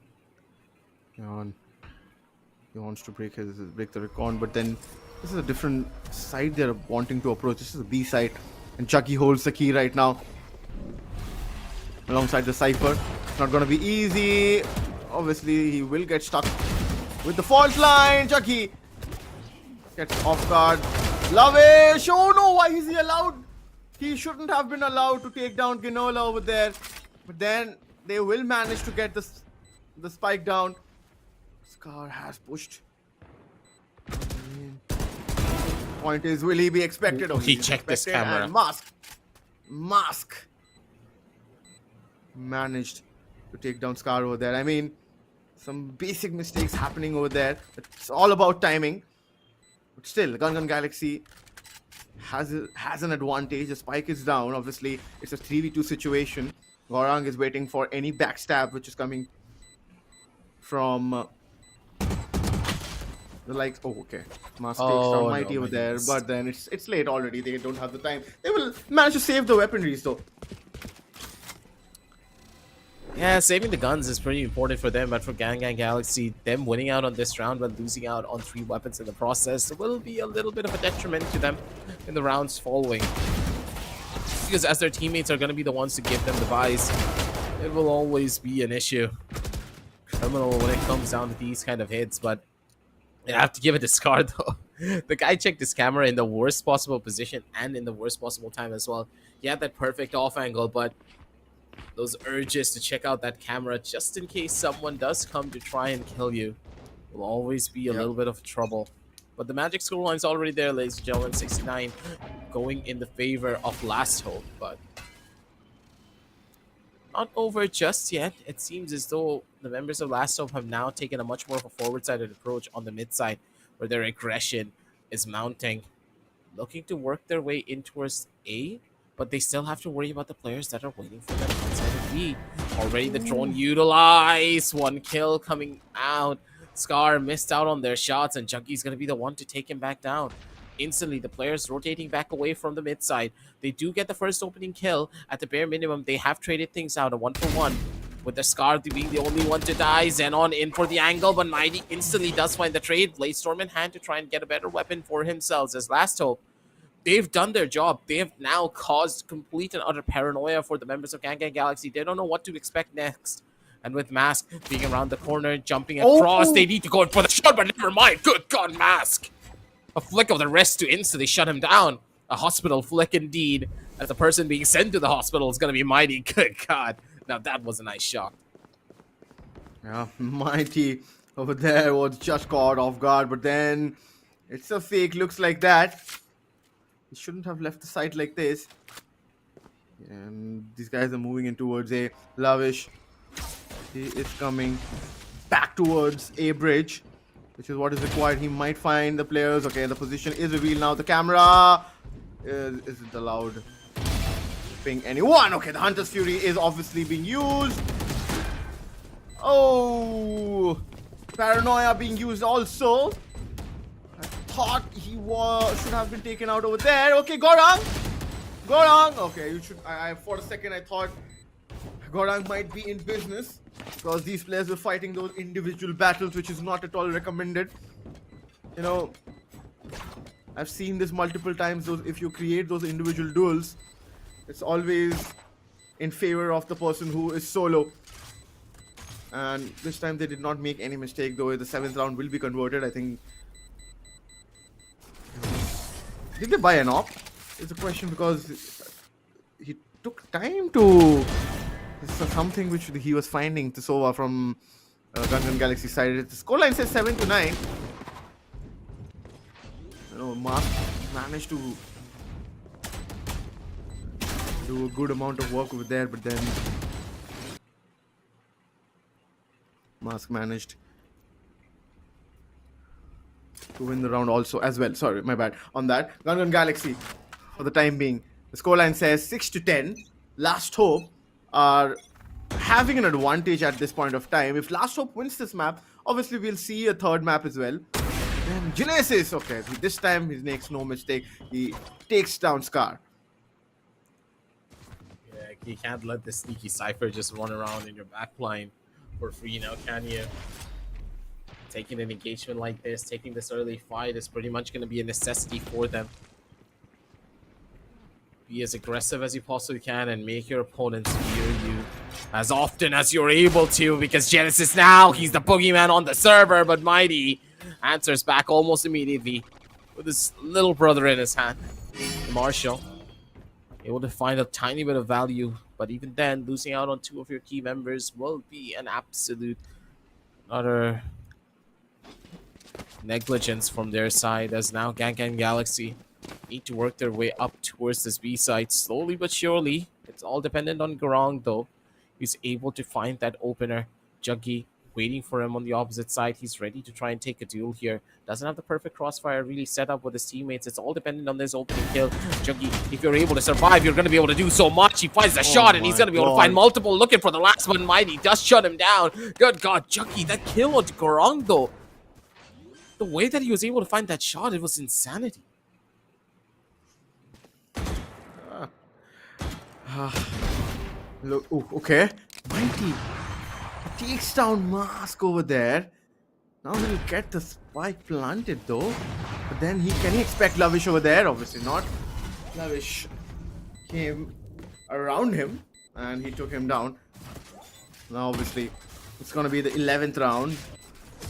He wants to break the recon, but then this is a different side they're wanting to approach. This is the B side, and Chucky holds the key right now alongside the Cypher. It's not gonna be easy. Obviously, he will get stuck with the fault line. Chucky gets off guard. Lavish! Oh no, why is he allowed? He shouldn't have been allowed to take down Ginola over there. But then they will manage to get the spike down. Scar has pushed. Point is, will he be expected? He checked this camera. And Mask managed to take down Scar over there. I mean, some basic mistakes happening over there. It's all about timing. But still, Gangan Galaxy has an advantage. The spike is down. Obviously, it's a 3v2 situation. Gorang is waiting for any backstab, which is coming from the likes. Oh, okay. Mask takes down Mighty over there, but then it's late already. They don't have the time. They will manage to save the weaponries though. Yeah, saving the guns is pretty important for them, but for Gangan Galaxy, them winning out on this round but losing out on 3 weapons in the process will be a little bit of a detriment to them in the rounds following. Because as their teammates are going to be the ones to give them the buys, it will always be an issue. Criminal when it comes down to these kind of hits, but I have to give it to Scar though. The guy checked his camera in the worst possible position and in the worst possible time as well. He had that perfect off angle, but those urges to check out that camera just in case someone does come to try and kill you will always be a Yep. little bit of trouble. But the magic scoreline's already there, ladies and gentlemen. 69 going in the favor of Last Hope, but not over just yet. It seems as though the members of Last Hope have now taken a much more of a forward-sided approach on the mid side, where their aggression is mounting, looking to work their way in towards A, but they still have to worry about the players that are waiting for them outside of B. Already the drone utilized, 1 kill coming out. Scar missed out on their shots, and Junky's going to be the one to take him back down. Instantly, the players rotating back away from the mid side. They do get the first opening kill. At the bare minimum, they have traded things out, a 1-for-1. With the Scar being the only one to die. Xenon in for the angle, but Mighty instantly does find the trade. Bladestorm in hand to try and get a better weapon for himself as Last Hope. They've done their job. They have now caused complete and utter paranoia for the members of Gangan Galaxy. They don't know what to expect next. And with Mask being around the corner, jumping across, they need to go for the shot, but never mind. Good God, Mask! A flick of the wrist to instantly shut him down. A hospital flick indeed, as the person being sent to the hospital is going to be Mighty. Good God. Now that was a nice shot. Yeah, Mighty over there was just caught off guard, but then it's a fake. Looks like that. He shouldn't have left the site like this. And these guys are moving in towards A. Lavish. He is coming back towards A bridge, which is what is required. He might find the players. Okay, the position is revealed now. The camera isn't allowed to ping anyone. Okay, the Hunter's Fury is obviously being used. Oh, paranoia being used also. I thought he should have been taken out over there. Okay, Gorang. Okay, you should. I for a second I thought Gorang might be in business, because these players were fighting those individual battles, which is not at all recommended. You know, I've seen this multiple times. If you create those individual duels, it's always in favor of the person who is solo. And this time they did not make any mistake, though the 7th round will be converted, I think. Did they buy an op? It's a question, because he took time to... This is something which he was finding, Tisova from Gangan Galaxy side. The scoreline says 7-9. You know, Mask managed to do a good amount of work over there, but then Mask managed to win the round also as well. Sorry, my bad on that. Gangan Galaxy, for the time being, the scoreline says 6-10. Last Hope are having an advantage at this point of time. If Last Hope wins this map, obviously we'll see a third map as well. Then Genesis, okay, this time he makes no mistake. He takes down Scar. Yeah, you can't let the sneaky Cypher just run around in your backline for free now, can you? Taking an engagement like this, taking this early fight is pretty much going to be a necessity for them. Be as aggressive as you possibly can and make your opponents fear you as often as you're able to, because Genesis now, he's the boogeyman on the server, but Mighty answers back almost immediately with his little brother in his hand. Marshall able to find a tiny bit of value, but even then, losing out on 2 of your key members will be an absolute utter negligence from their side, as now Gangan Galaxy need to work their way up towards this B side slowly but surely. It's all dependent on Garang though. He's able to find that opener. Juggy waiting for him on the opposite side. He's ready to try and take a duel here. Doesn't have the perfect crossfire really set up with his teammates. It's all dependent on this opening kill. Juggy, if you're able to survive, you're going to be able to do so much. He finds the shot and he's going to be able to find multiple. Looking for the last one. Mighty does shut him down. Good God, Juggy, that kill on Garang though. The way that he was able to find that shot, it was insanity. Look, okay. Mighty takes down Mask over there. Now he'll get the spike planted though. But then can he expect Lavish over there? Obviously not. Lavish came around him and he took him down. Now obviously it's gonna be the 11th round.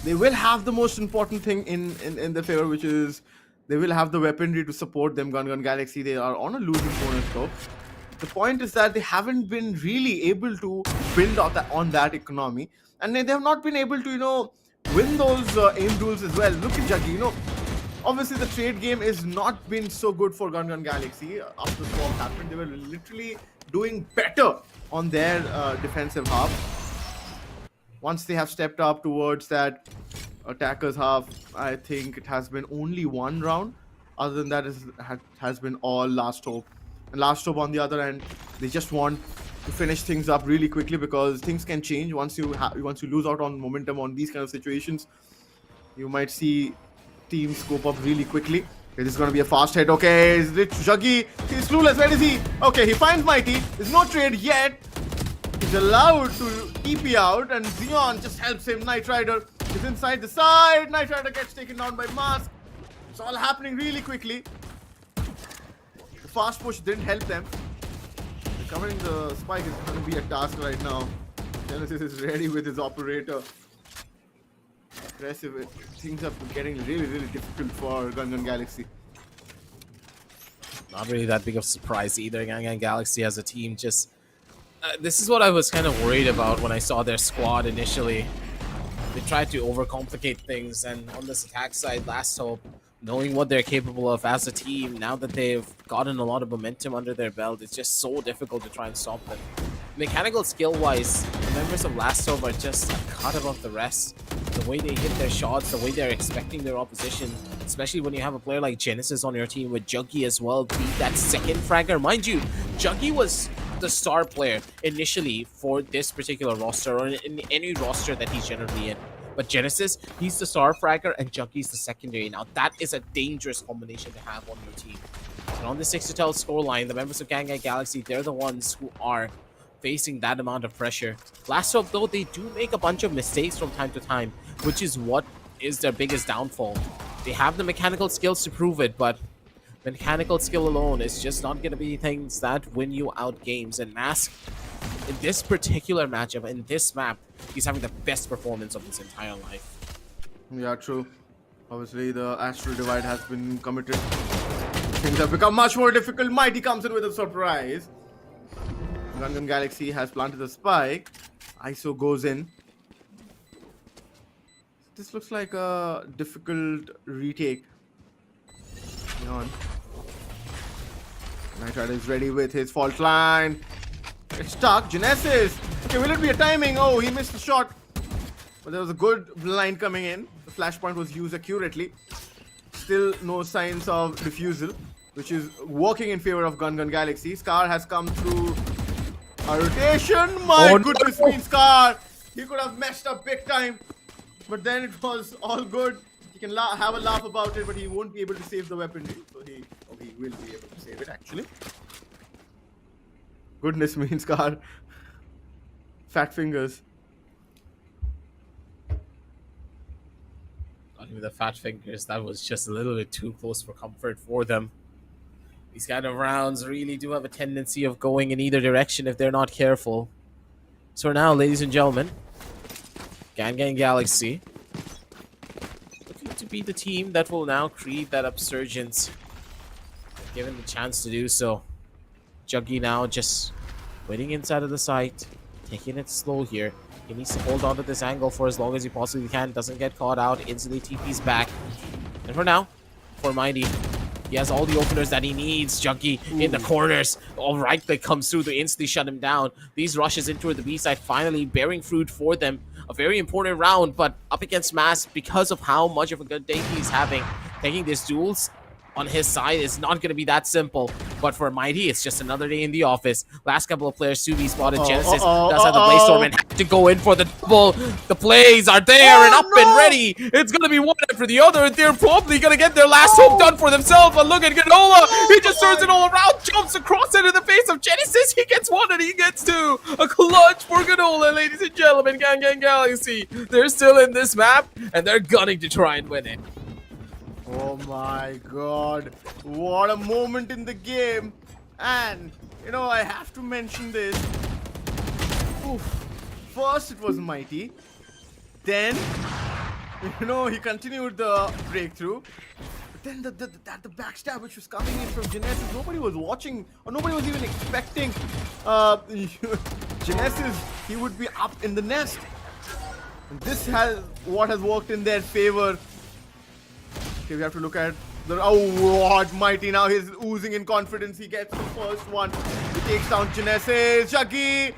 they will have the most important thing in their favor, which is they will have the weaponry to support them. Gangan Galaxy, they are on a losing bonus though. The point is that they haven't been really able to build on that economy, and they have not been able to, win those aim duels as well. Look at Juggy, obviously the trade game has not been so good for Gangan Galaxy after the swap happened. They were literally doing better on their defensive half. Once they have stepped up towards that attackers half, I think it has been only one round. Other than that, it has been all Last Hope. And Last Hope on the other end, they just want to finish things up really quickly, because things can change once you lose out on momentum on these kind of situations. You might see teams scope up really quickly. It is going to be a fast hit. Okay, is it Juggy? He's clueless. Where is he? Okay, he finds Mighty. There's no trade yet. He's allowed to TP out, and Xeon just helps him. Knight Rider is inside the side. Knight Rider gets taken down by Mask. It's all happening really quickly. The fast push didn't help them. Recovering the spike is going to be a task right now. Genesis is ready with his operator. Aggressive. Things are getting really, really difficult for Gangan Galaxy. Not really that big of a surprise either. Gangan Galaxy as a team just... this is what I was kind of worried about when I saw their squad initially. They tried to overcomplicate things, and on this attack side, Last Hope, knowing what they're capable of as a team, now that they've gotten a lot of momentum under their belt, it's just so difficult to try and stop them. Mechanical skill-wise, the members of Last Hope are just a cut above the rest. The way they hit their shots, the way they're expecting their opposition, especially when you have a player like Genesis on your team with Juggy as well, be that second fragger. Mind you, Juggy was the star player initially for this particular roster, or in any roster that he's generally in. But Genesis, he's the star fragger and Juggy's the secondary. Now that is a dangerous combination to have on your team. And on the 6-12 scoreline, the members of Gangan Galaxy, they're the ones who are facing that amount of pressure. Last Hope, though, they do make a bunch of mistakes from time to time, which is what is their biggest downfall. They have the mechanical skills to prove it, but mechanical skill alone is just not going to be things that win you out games. And Mask, in this particular matchup, in this map, he's having the best performance of his entire life. Yeah, true. Obviously, the Astral Divide has been committed. Things have become much more difficult. Mighty comes in with a surprise. Gangan Galaxy has planted the spike. ISO goes in. This looks like a difficult retake. Knight Rider is ready with his fault line. It's stuck. Genesis. Okay, will it be a timing? Oh, he missed the shot. But there was a good line coming in. The flashpoint was used accurately. Still no signs of refusal, which is working in favor of Gangan Galaxy. Scar has come through a rotation. My goodness me, Scar. He could have messed up big time. But then it was all good. He can have a laugh about it, but he won't be able to save the weaponry. So he will be able to save it, actually. Goodness me, Scar. Fat fingers. Not even the fat fingers. That was just a little bit too close for comfort for them. These kind of rounds really do have a tendency of going in either direction if they're not careful. So now, ladies and gentlemen, Gangan Galaxy looking to be the team that will now create that upsurgence, given the chance to do so. Juggy now just waiting inside of the site, taking it slow here. He needs to hold on to this angle for as long as he possibly can. Doesn't get caught out. Instantly TP's back. And for now, for Mighty, he has all the openers that he needs. Juggy in the corners. All right, that comes through to instantly shut him down. These rushes into the B side finally bearing fruit for them. A very important round, but up against Mask, because of how much of a good day he's having, taking these duels on his side is not going to be that simple. But for Mighty, it's just another day in the office. Last couple of players, Subi spotted. Genesis does have the Blaze and had to go in for the double. The plays are there and up and ready. It's going to be one after the other. They're probably going to get their last hope done for themselves. But look at Ganola. He just turns it all around, jumps across into the face of Genesis. He gets one and he gets two. A clutch for Ganola, ladies and gentlemen. Gangan Galaxy. They're still in this map and they're gunning to try and win it. Oh my god, what a moment in the game. And, I have to mention this. Oof. First it was Mighty, then You know, he continued the breakthrough. But then the backstab which was coming in from Genesis, nobody was watching or nobody was even expecting Genesis, he would be up in the nest. And this has what has worked in their favor. Okay, we have to look at the what Mighty now. He's oozing in confidence. He gets the first one. He takes down Genesis. Juggy.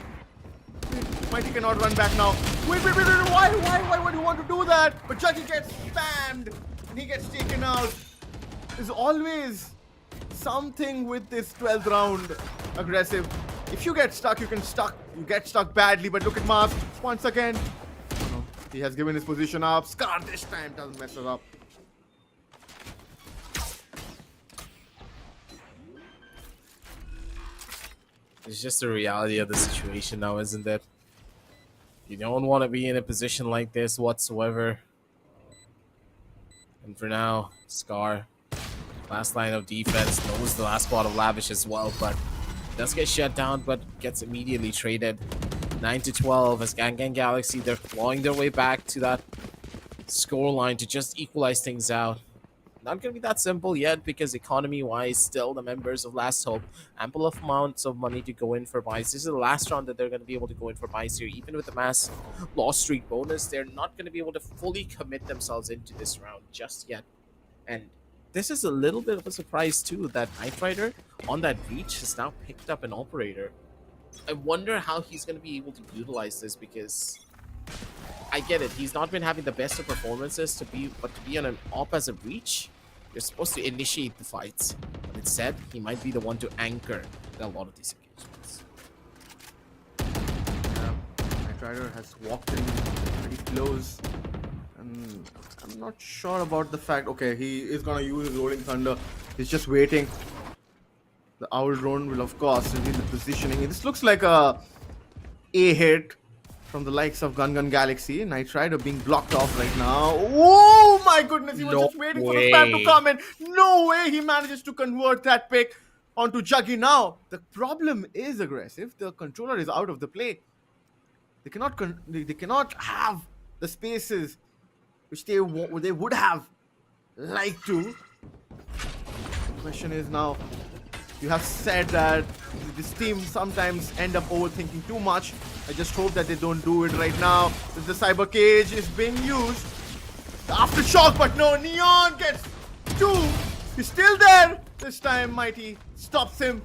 Mighty cannot run back now. Wait, why would you want to do that? But Juggy gets spammed and he gets taken out. There's always something with this 12th round aggressive. If you get stuck, you get stuck badly. But look at Mask once again. Oh, no. He has given his position up. Scar this time doesn't mess it up. It's just the reality of the situation now, isn't it? You don't want to be in a position like this whatsoever. And for now, Scar, last line of defense, knows the last spot of Lavish as well, but does get shut down, but gets immediately traded. 9-12 as Gangan Galaxy, they're clawing their way back to that scoreline to just equalize things out. Not going to be that simple yet because economy-wise, still the members of Last Hope, ample of amounts of money to go in for buys. This is the last round that they're going to be able to go in for buys here. Even with the mass loss streak bonus, they're not going to be able to fully commit themselves into this round just yet. And this is a little bit of a surprise too, that Knight Rider on that breach has now picked up an operator. I wonder how he's going to be able to utilize this because I get it. He's not been having the best of performances but to be on an op as a breach, you're supposed to initiate the fights. But instead, he might be the one to anchor in a lot of these occasions. Knight Rider has walked in pretty close. And I'm not sure about the fact. Okay, he is gonna use his Rolling Thunder. He's just waiting. The Owl Drone will of course reveal the positioning. This looks like a hit from the likes of Gangan Galaxy. Knight Rider being blocked off right now. Oh my goodness, he was just waiting for the spam to come in. No way he manages to convert that pick onto Juggy now. The problem is aggressive. The controller is out of the play. They cannot have the spaces which they would have liked to. The question is now, you have said that this team sometimes end up overthinking too much. I just hope that they don't do it right now. The cyber cage is being used. The aftershock, but no, Neon gets two. He's still there. This time Mighty stops him.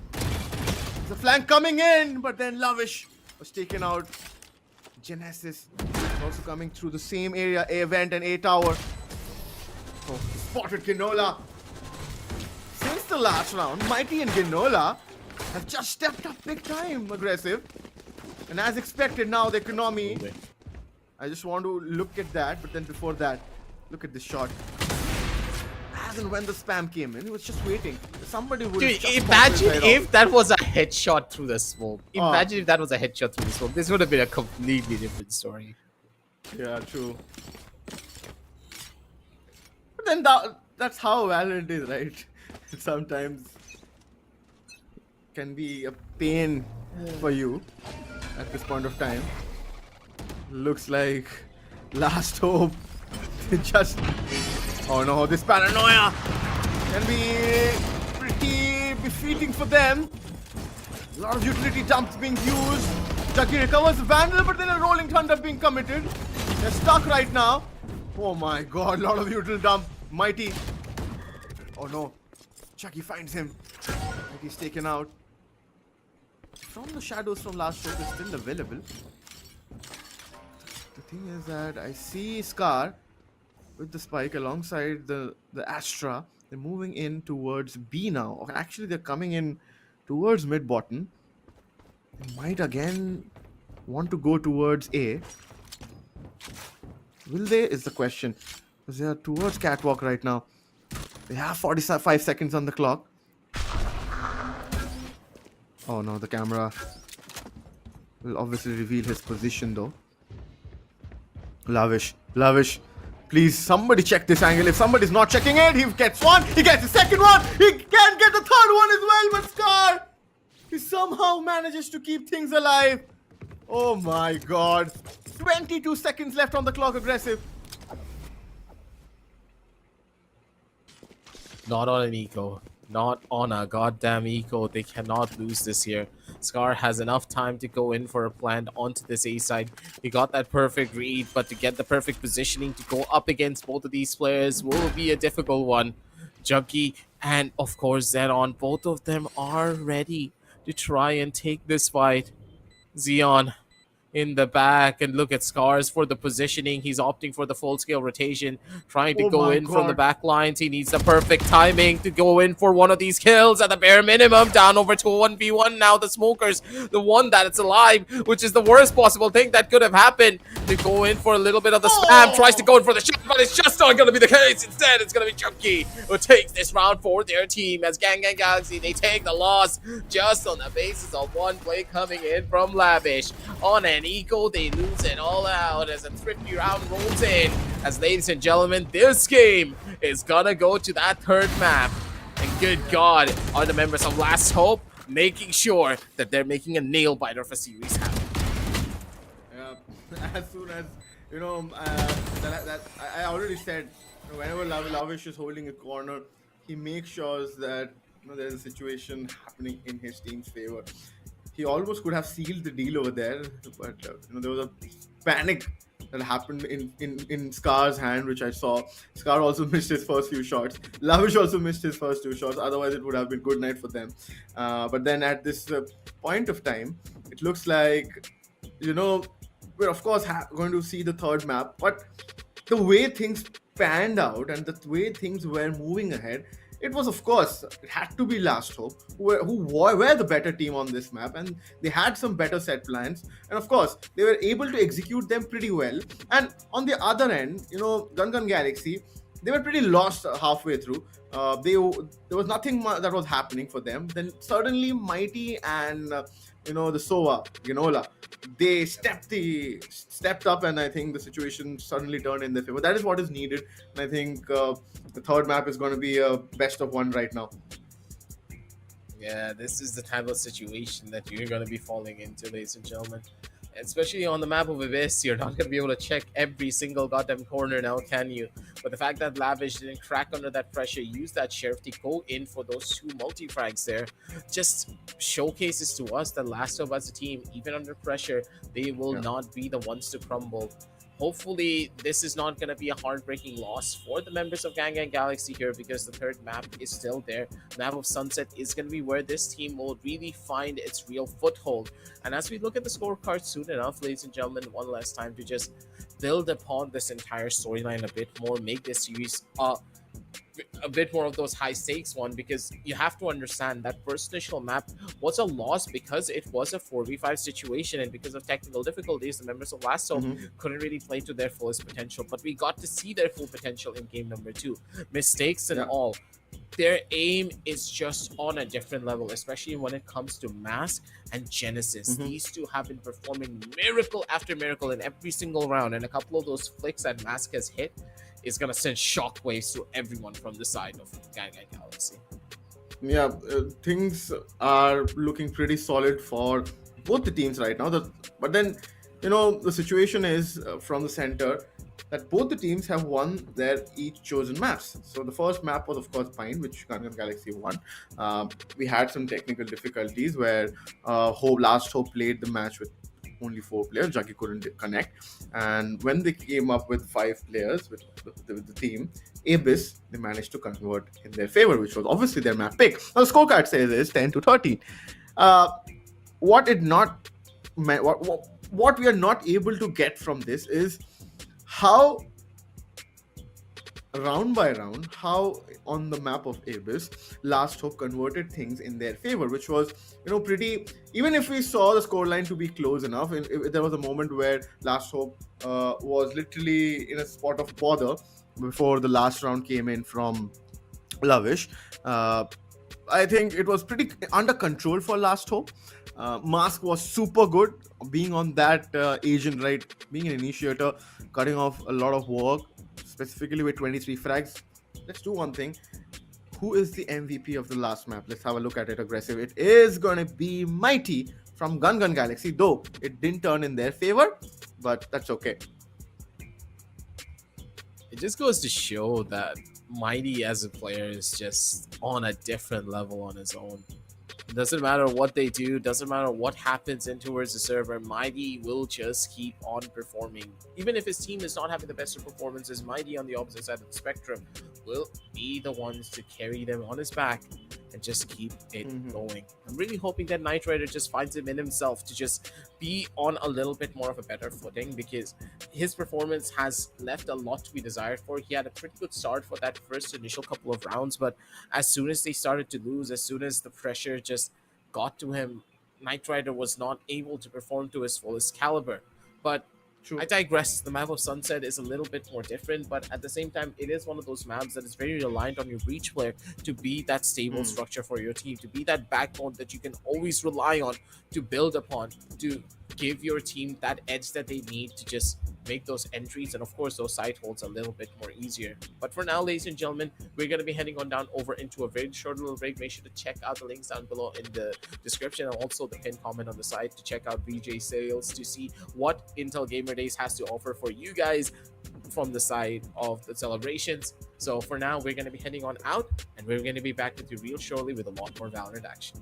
The flank coming in, but then Lavish was taken out. Genesis is also coming through the same area, A vent and A tower. Oh, spotted Ginola. Since the last round, Mighty and Ginola have just stepped up big time aggressive. And as expected now, the economy. I just want to look at that, but then before that, look at this shot. As and when the spam came in, he was just waiting. Somebody would. Dude, imagine if that was a headshot through the smoke. Imagine if that was a headshot through the smoke. This would have been a completely different story. Yeah, true. But then that's how Valorant is, right? Sometimes can be a pain for you at this point of time. Looks like Last Hope just, oh no, this paranoia can be pretty defeating for them. A lot of utility dumps being used. Juggy recovers the Vandal, but then a Rolling Thunder being committed. They're stuck right now. Oh my god, a lot of utility dump. Mighty, oh no, Juggy finds him. He's taken out. From the shadows from Last Hope is still available. The thing is that I see Scar with the spike alongside the Astra. They're moving in towards B now. Or actually, they're coming in towards mid bottom. They might again want to go towards A. Will they? Is the question. Because they are towards Catwalk right now. They have 45 seconds on the clock. Oh no, the camera will obviously reveal his position though. Lavish, please somebody check this angle. If somebody's not checking it, he gets one, he gets the second one, he can get the third one as well, but Scar, he somehow manages to keep things alive. Oh my god. 22 seconds left on the clock, aggressive. Not on an eco. Not on a goddamn eco. They cannot lose this here. Scar has enough time to go in for a plant onto this A side. He got that perfect read, but to get the perfect positioning to go up against both of these players will be a difficult one. Junkie and of course Zenon, both of them are ready to try and take this fight. Xeon in the back, and look at Scars for the positioning. He's opting for the full scale rotation, trying to Oh go my in from the god. back lines. He needs the perfect timing to go in for one of these kills at the bare minimum. Down over to a 1v1 now. The Smokers, the one that is alive, which is the worst possible thing that could have happened. To go in for a little bit of the spam, tries to go in for the shot, but it's just not going to be the case. Instead, it's going to be Chunky who takes this round for their team as Gangan Galaxy, they take the loss just on the basis of one play coming in from Lavish. On an eco, they lose it all out as a thrifty round rolls in. As ladies and gentlemen, this game is gonna go to that third map. And good God, are the members of Last Hope making sure that they're making a nail biter of a series happen. As soon as I already said, whenever Lavish is holding a corner, he makes sure that there's a situation happening in his team's favor. He almost could have sealed the deal over there, but there was a panic that happened in Scar's hand, which I saw. Scar also missed his first few shots. Lavish also missed his first two shots. Otherwise, it would have been good night for them. But then at this point of time, it looks like we're of course going to see the third map, but the way things panned out and the way things were moving ahead, it was of course it had to be Last Hope who were the better team on this map, and they had some better set plans, and of course they were able to execute them pretty well. And on the other end, Gangan Galaxy, they were pretty lost halfway through. There was nothing that was happening for them. Then suddenly Mighty and the Sova Ginola, they stepped up, and I think the situation suddenly turned in their favor. That is what is needed, and I think the third map is going to be a best of one right now. Yeah, this is the type of situation that you're going to be falling into, ladies and gentlemen. Especially on the map of Abyss, you're not going to be able to check every single goddamn corner now, can you? But the fact that Lavish didn't crack under that pressure, use that Sheriff to go in for those two multi-frags there, just showcases to us that Last of Us as a team, even under pressure, they will not be the ones to crumble. Hopefully, this is not going to be a heartbreaking loss for the members of Gangan Galaxy here, because the third map is still there. The map of Sunset is going to be where this team will really find its real foothold. And as we look at the scorecard soon enough, ladies and gentlemen, one last time to just build upon this entire storyline a bit more, make this series a bit more of those high stakes one, because you have to understand that first initial map was a loss because it was a 4v5 situation, and because of technical difficulties, the members of Last Hope couldn't really play to their fullest potential. But we got to see their full potential in game number 2. Mistakes and all, their aim is just on a different level, especially when it comes to Mask and Genesis. These two have been performing miracle after miracle in every single round, and a couple of those flicks that Mask has hit is going to send shockwaves to everyone from the side of Gangan Galaxy. Yeah, things are looking pretty solid for both the teams right now. But then, the situation is from the center that both the teams have won their each chosen maps. So the first map was, of course, Pine, which Gangan Galaxy won. We had some technical difficulties where Last Hope played the match with only 4 players. Jackie couldn't connect, and when they came up with 5 players with the team Abyss, they managed to convert in their favor, which was obviously their map pick. Now the scorecard says is 10-13. What we are not able to get from this is how round by round, how on the map of Abyss, Last Hope converted things in their favor, which was, pretty. Even if we saw the scoreline to be close enough, if there was a moment where Last Hope was literally in a spot of bother before the last round came in from Lavish. I think it was pretty under control for Last Hope. Mask was super good, being on that agent, right? Being an initiator, cutting off a lot of work, specifically with 23 frags. Let's do one thing. Who is the MVP of the last map? Let's have a look at it aggressive. It is going to be Mighty from Gangan Galaxy, though it didn't turn in their favor, but that's okay. It just goes to show that Mighty as a player is just on a different level on his own. Doesn't matter what they do, doesn't matter what happens in towards the server, Mighty will just keep on performing. Even if his team is not having the best of performances, Mighty on the opposite side of the spectrum will be the ones to carry them on his back and just keep it going. I'm really hoping that Knight Rider just finds him in himself to just be on a little bit more of a better footing, because his performance has left a lot to be desired for. He had a pretty good start for that first initial couple of rounds, but as soon as they started to lose, as soon as the pressure just got to him, Knight Rider was not able to perform to his fullest caliber. But True. I digress. The map of Sunset is a little bit more different, but at the same time, it is one of those maps that is very reliant on your breach player to be that stable structure for your team, to be that backbone that you can always rely on, to build upon, to give your team that edge that they need to just make those entries and, of course, those side holds a little bit more easier. But for now, ladies and gentlemen, we're going to be heading on down over into a very short little break. Make sure to check out the links down below in the description, and also the pinned comment on the side to check out Vijay Sales to see what Intel Gamer Days has to offer for you guys from the side of the celebrations. So for now, we're going to be heading on out, and we're going to be back with you real shortly with a lot more Valorant action.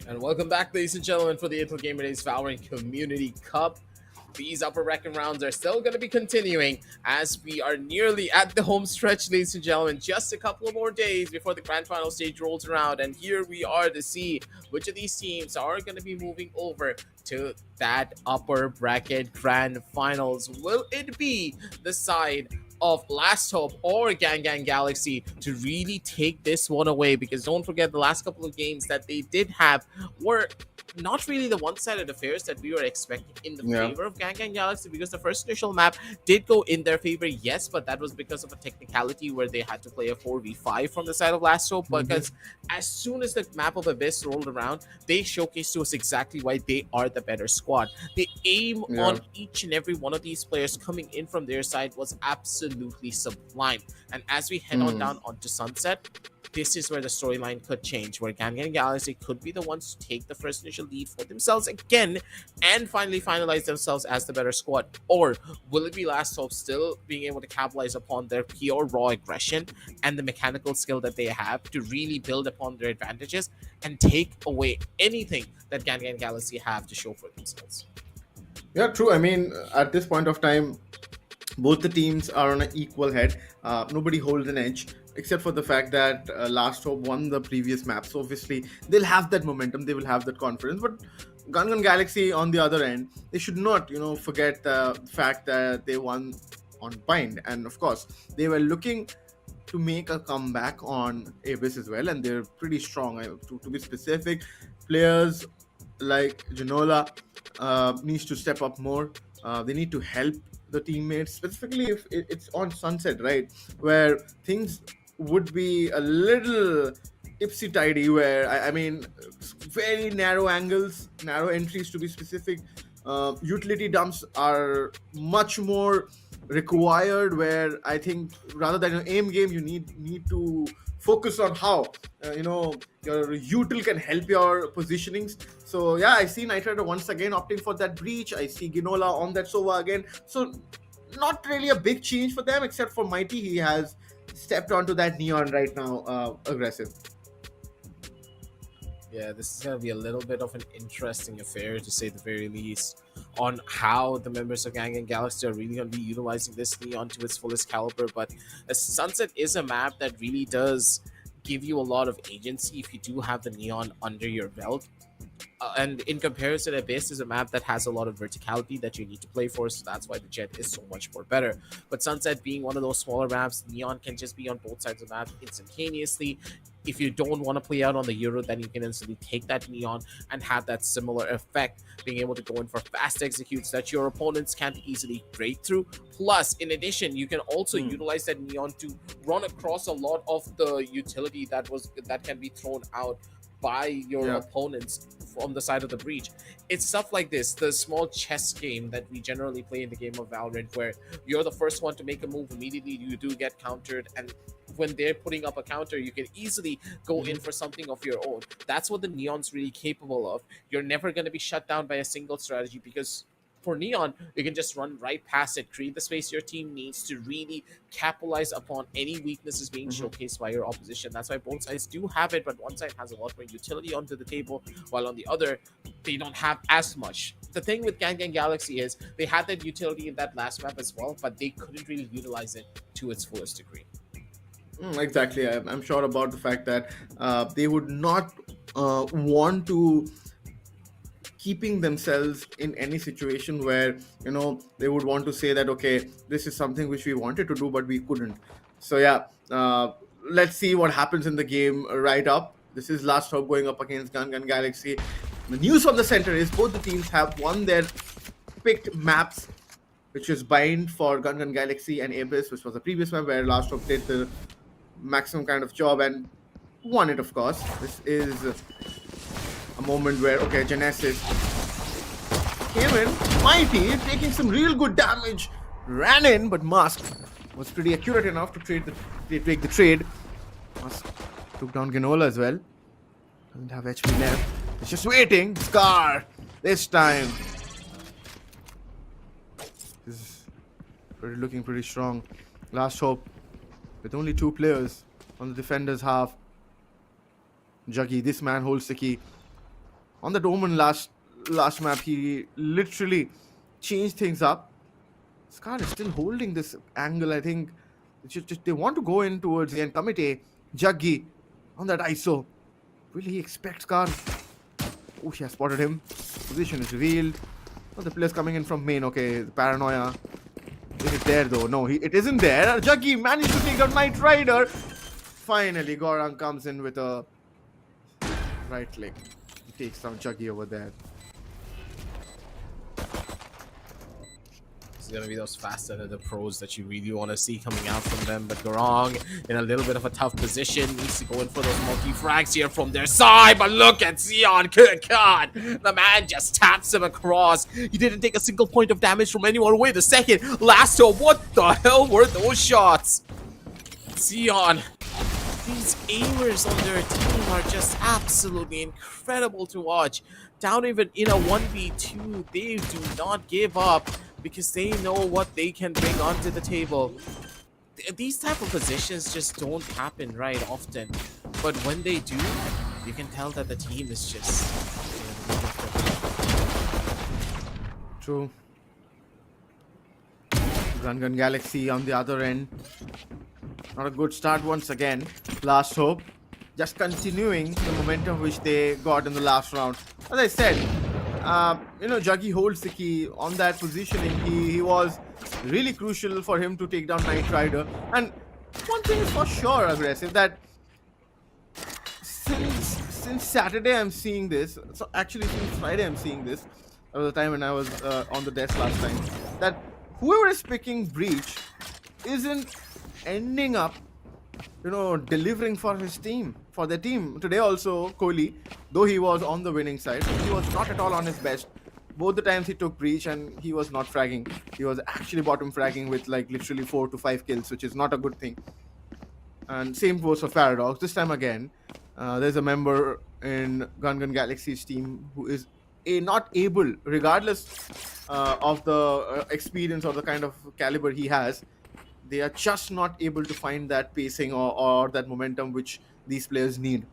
And welcome back, ladies and gentlemen, for the Intel Gamer Days Valorant Community Cup. These upper bracket rounds are still going to be continuing as we are nearly at the home stretch, ladies and gentlemen. Just a couple of more days before the grand final stage rolls around. And here we are to see which of these teams are going to be moving over to that upper bracket grand finals. Will it be the side of Last Hope or Gangan Galaxy to really take this one away? Because don't forget, the last couple of games that they did have were not really the one-sided affairs that we were expecting in the Yeah. favor of Gangan Galaxy, because the first initial map did go in their favor, yes, but that was because of a technicality where they had to play a 4v5 from the side of Last Hope. Because as soon as the map of Abyss rolled around, they showcased to us exactly why they are the better squad. The aim on each and every one of these players coming in from their side was absolutely sublime. And as we head on down onto Sunset, this is where the storyline could change, where Gangan Galaxy could be the ones to take the first initial lead for themselves again and finally finalize themselves as the better squad. Or will it be Last Hope still being able to capitalize upon their pure raw aggression and the mechanical skill that they have to really build upon their advantages and take away anything that Gangan Galaxy have to show for themselves? Yeah, true. I mean, at this point of time, both the teams are on an equal head. Nobody holds an edge, except for the fact that Last Hope won the previous map. So obviously, they'll have that momentum, they will have that confidence. But Gangan Galaxy, on the other end, they should not, forget the fact that they won on Bind. And of course, they were looking to make a comeback on Abyss as well, and they're pretty strong. To be specific, players like Janola needs to step up more. They need to help the teammates, specifically if it's on Sunset, right, where things would be a little tipsy tidy, where I mean, very narrow angles, narrow entries to be specific. Utility dumps are much more required, where I think rather than an aim game, you need to focus on how your util can help your positionings. So yeah, I see Nitride once again opting for that breach. I see Ginola on that Sova again. So not really a big change for them, except for Mighty. He has stepped onto that Neon right now, aggressive. Yeah, this is going to be a little bit of an interesting affair, to say the very least, on how the members of Gangan Galaxy are really going to be utilizing this Neon to its fullest caliber. But Sunset is a map that really does give you a lot of agency if you do have the Neon under your belt. And in comparison, Abyss is a map that has a lot of verticality that you need to play for, so that's why the Jet is so much more better. But Sunset being one of those smaller maps, Neon can just be on both sides of the map instantaneously. If you don't want to play out on the Euro, then you can instantly take that Neon and have that similar effect, being able to go in for fast executes that your opponents can't easily break through. Plus, in addition, you can also utilize that Neon to run across a lot of the utility that can be thrown out by your opponents from the side of the breach. It's stuff like this, the small chess game that we generally play in the game of Valorant, where you're the first one to make a move, immediately you do get countered, and when they're putting up a counter, you can easily go in for something of your own. That's what the Neon's really capable of. You're never going to be shut down by a single strategy, because for Neon, you can just run right past it, create the space your team needs to really capitalize upon any weaknesses being showcased by your opposition. That's why both sides do have it, but one side has a lot more utility onto the table, while on the other, they don't have as much. The thing with Gangan Galaxy is they had that utility in that last map as well, but they couldn't really utilize it to its fullest degree. Exactly. I'm sure about the fact that they would not want to keeping themselves in any situation where they would want to say that, okay, this is something which we wanted to do but we couldn't. So yeah, let's see what happens in the game right up. This is Last Hope going up against Gangan Galaxy. The news from the center is both the teams have won their picked maps, which is Bind for Gangan Galaxy and Abyss, which was the previous map where Last Hope did the maximum kind of job and won it, of course. This is a moment where, okay, Genesis came in, Mighty, taking some real good damage, ran in, but Musk was pretty accurate enough to take the trade. Musk took down Ginola as well. Doesn't have HP left. It's just waiting. Scar, this time. This is looking pretty strong. Last Hope with only 2 players on the defender's half. Juggy, this man holds the key. On the Omen last map, he literally changed things up. Scar is still holding this angle. I think they want to go in towards the end. Kamite, Juggy on that ISO. Will he expect Scar? Oh, he has spotted him. Position is revealed. Oh, the player's coming in from main. Okay, the paranoia. Is it there though? No, it isn't there. Juggy managed to take out Knight Rider. Finally, Gorang comes in with a right click. He takes down Juggy over there. It's gonna be those fast-ended pros that you really want to see coming out from them, but Garong in a little bit of a tough position, needs to go in for those multi-frags here from their side, but look at Xion, good god, the man just taps him across. He didn't take a single point of damage from anyone. Wait a second, last hope, what the hell were those shots? Xion, these aimers on their team are just absolutely incredible to watch. Down even in a 1v2, they do not give up because they know what they can bring onto the table. These type of positions just don't happen right often, but when they do, you can tell that the team is just True. Gangan Galaxy on the other end. Not a good start once again. Last hope. Just continuing the momentum which they got in the last round. As I said, Juggy holds the key on that positioning. He was really crucial for him to take down Knight Rider. And one thing is for sure, Aggressive, that since Saturday I'm seeing this. So actually since Friday I'm seeing this. That was the time when I was on the desk last time. That whoever is picking Breach isn't ending up delivering for his team, for their team. Today also, Kohli, though he was on the winning side, he was not at all on his best. Both the times he took Breach and he was not fragging. He was actually bottom fragging with like literally 4 to 5 kills, which is not a good thing. And same goes for Paradox. This time again, there's a member in Gangan Galaxy's team who is not able, regardless of the experience or the kind of caliber he has, they are just not able to find that pacing or that momentum which these players need.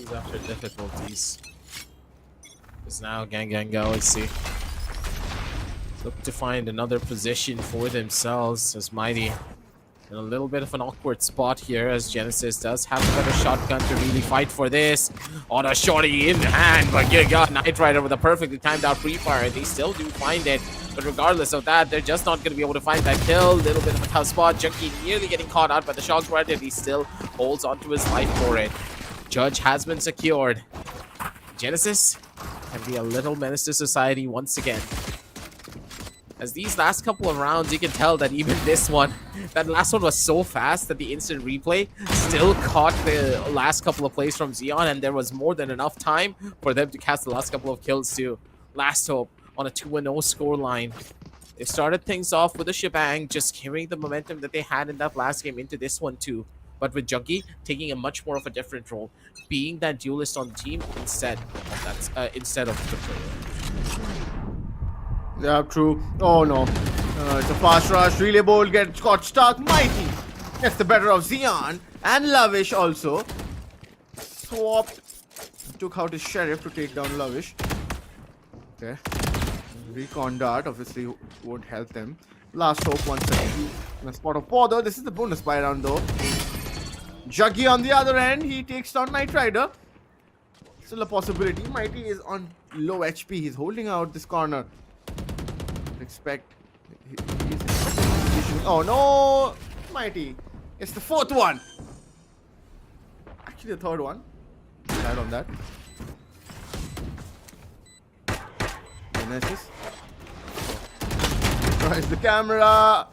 difficulties after difficulties. Because now Gangan Galaxy look to find another position for themselves as Mighty in a little bit of an awkward spot here, as Genesis does have a better shotgun to really fight for this. On a shorty in hand, but you got Knight Rider with a perfectly timed out pre-fire. They still do find it, but regardless of that, they're just not going to be able to find that kill. Little bit of a tough spot. Junkie nearly getting caught out by the shock rider. He still holds onto his life for it. Judge has been secured. Genesis can be a little menace to society once again. As these last couple of rounds, you can tell that even this one, that last one was so fast that the instant replay still caught the last couple of plays from Xeon, and there was more than enough time for them to cast the last couple of kills too. Last Hope on a 2-0 scoreline. They started things off with a shebang, just carrying the momentum that they had in that last game into this one too. But with Junkie taking a much more of a different role, being that duelist on the team instead of the player. Yeah, true. Oh no. It's a fast rush. Relay Bolt gets caught stuck. Mighty gets the better of Xeon. And Lavish also. Swap. Took out his Sheriff to take down Lavish. Okay. Recon Dart obviously won't help them. Last Hope once again. In a spot of bother. This is the bonus buy round though. Juggy on the other end. He takes down Knight Rider. Still a possibility. Mighty is on low HP. He's holding out this corner. Expect oh no, Mighty, it's the fourth one, actually the third one. Right on that. Genesis tries the camera.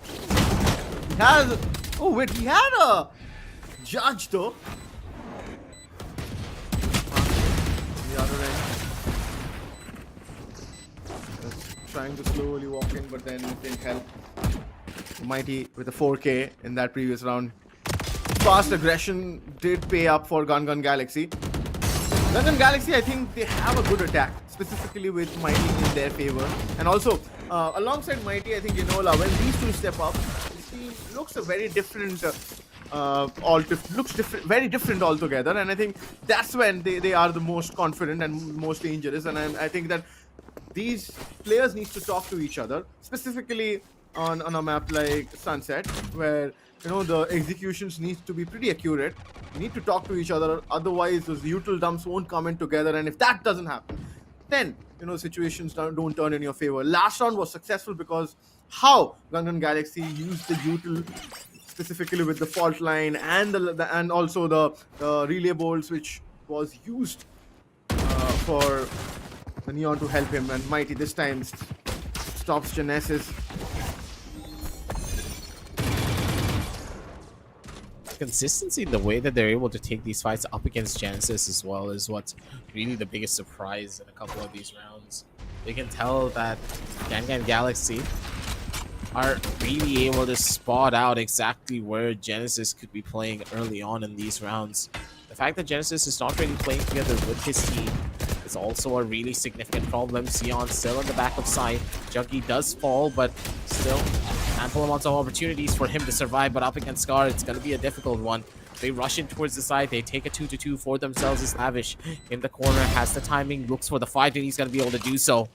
He has, oh wait, he had a judge though. The other end, trying to slowly walk in, but then it didn't help. Mighty with a 4K in that previous round. Fast aggression did pay up for Gangan Galaxy. Gangan Galaxy, I think they have a good attack, specifically with Mighty in their favor. And also, alongside Mighty, I think Enola, when these two step up, he looks a very different looks different, very different altogether. And I think that's when they are the most confident and most dangerous. And I think that these players need to talk to each other, specifically on a map like Sunset, where the executions need to be pretty accurate. You need to talk to each other, otherwise those util dumps won't come in together. And if that doesn't happen, then situations don't turn in your favor. Last round was successful because how Gangan Galaxy used the util, specifically with the fault line and and also the relay bolts, which was used for the Neon to help him. And Mighty this time stops Genesis. Consistency in the way that they're able to take these fights up against Genesis as well is what's really the biggest surprise in a couple of these rounds. They can tell that Gangan Galaxy are really able to spot out exactly where Genesis could be playing early on in these rounds. The fact that Genesis is not really playing together with his team is also a really significant problem. Sion still in the back of side. Juggy does fall, but still ample amounts of opportunities for him to survive, but up against Scar, it's going to be a difficult one. They rush in towards the side. They take a 2-2 for themselves. Is Lavish in the corner, has the timing, looks for the fight, and he's going to be able to do so.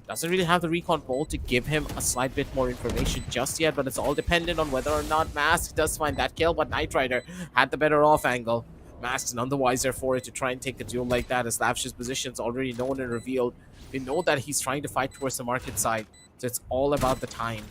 Doesn't really have the recon bolt to give him a slight bit more information just yet, but it's all dependent on whether or not Mask does find that kill, but Knight Rider had the better off angle. Mask's none the wiser for it to try and take a duel like that, as Lavish's position's already known and revealed. They know that he's trying to fight towards the market side, so it's all about the time.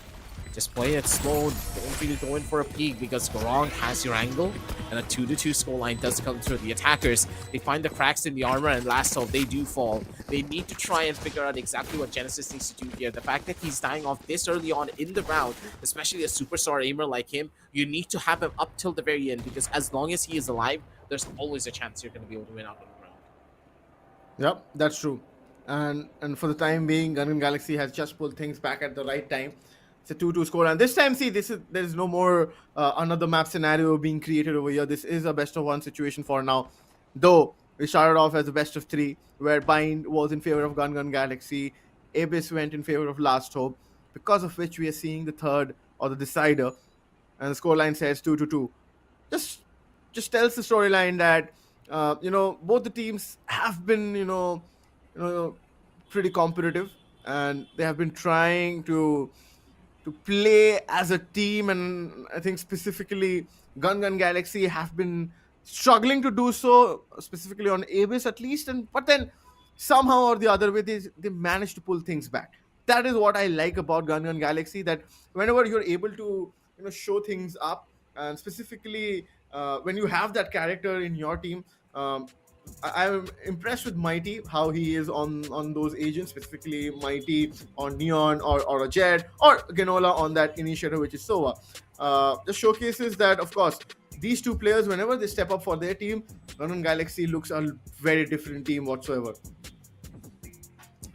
Just play it slow, don't really go in for a peek, because Garong has your angle, and a 2-2 scoreline does come through. The attackers, they find the cracks in the armor, and last hope, they do fall. They need to try and figure out exactly what Genesis needs to do here. The fact that he's dying off this early on in the round, especially a superstar aimer like him, you need to have him up till the very end, because as long as he is alive, there's always a chance you're going to be able to win out on the round. Yep, that's true. And for the time being, Gangan Galaxy has just pulled things back at the right time. It's a 2-2 score, and this time, see, there's no more another map scenario being created over here. This is a best of one situation for now. Though we started off as a best of three, where Bind was in favor of Gangan Galaxy, Abyss went in favor of Last Hope, because of which we are seeing the third or the decider, and the scoreline says 2-2. Just tells the storyline that both the teams have been pretty competitive, and they have been trying to play as a team. And I think specifically Gangan Galaxy have been struggling to do so, specifically on Abyss at least. But then somehow or the other way, they managed to pull things back. That is what I like about Gangan Galaxy, that whenever you're able to show things up, and specifically when you have that character in your team. I'm impressed with Mighty, how he is on those agents, specifically Mighty on Neon or a Jet, or Genola on that initiator, which is Sova. Just showcases that, of course, these two players, whenever they step up for their team, Gangan Galaxy looks a very different team whatsoever.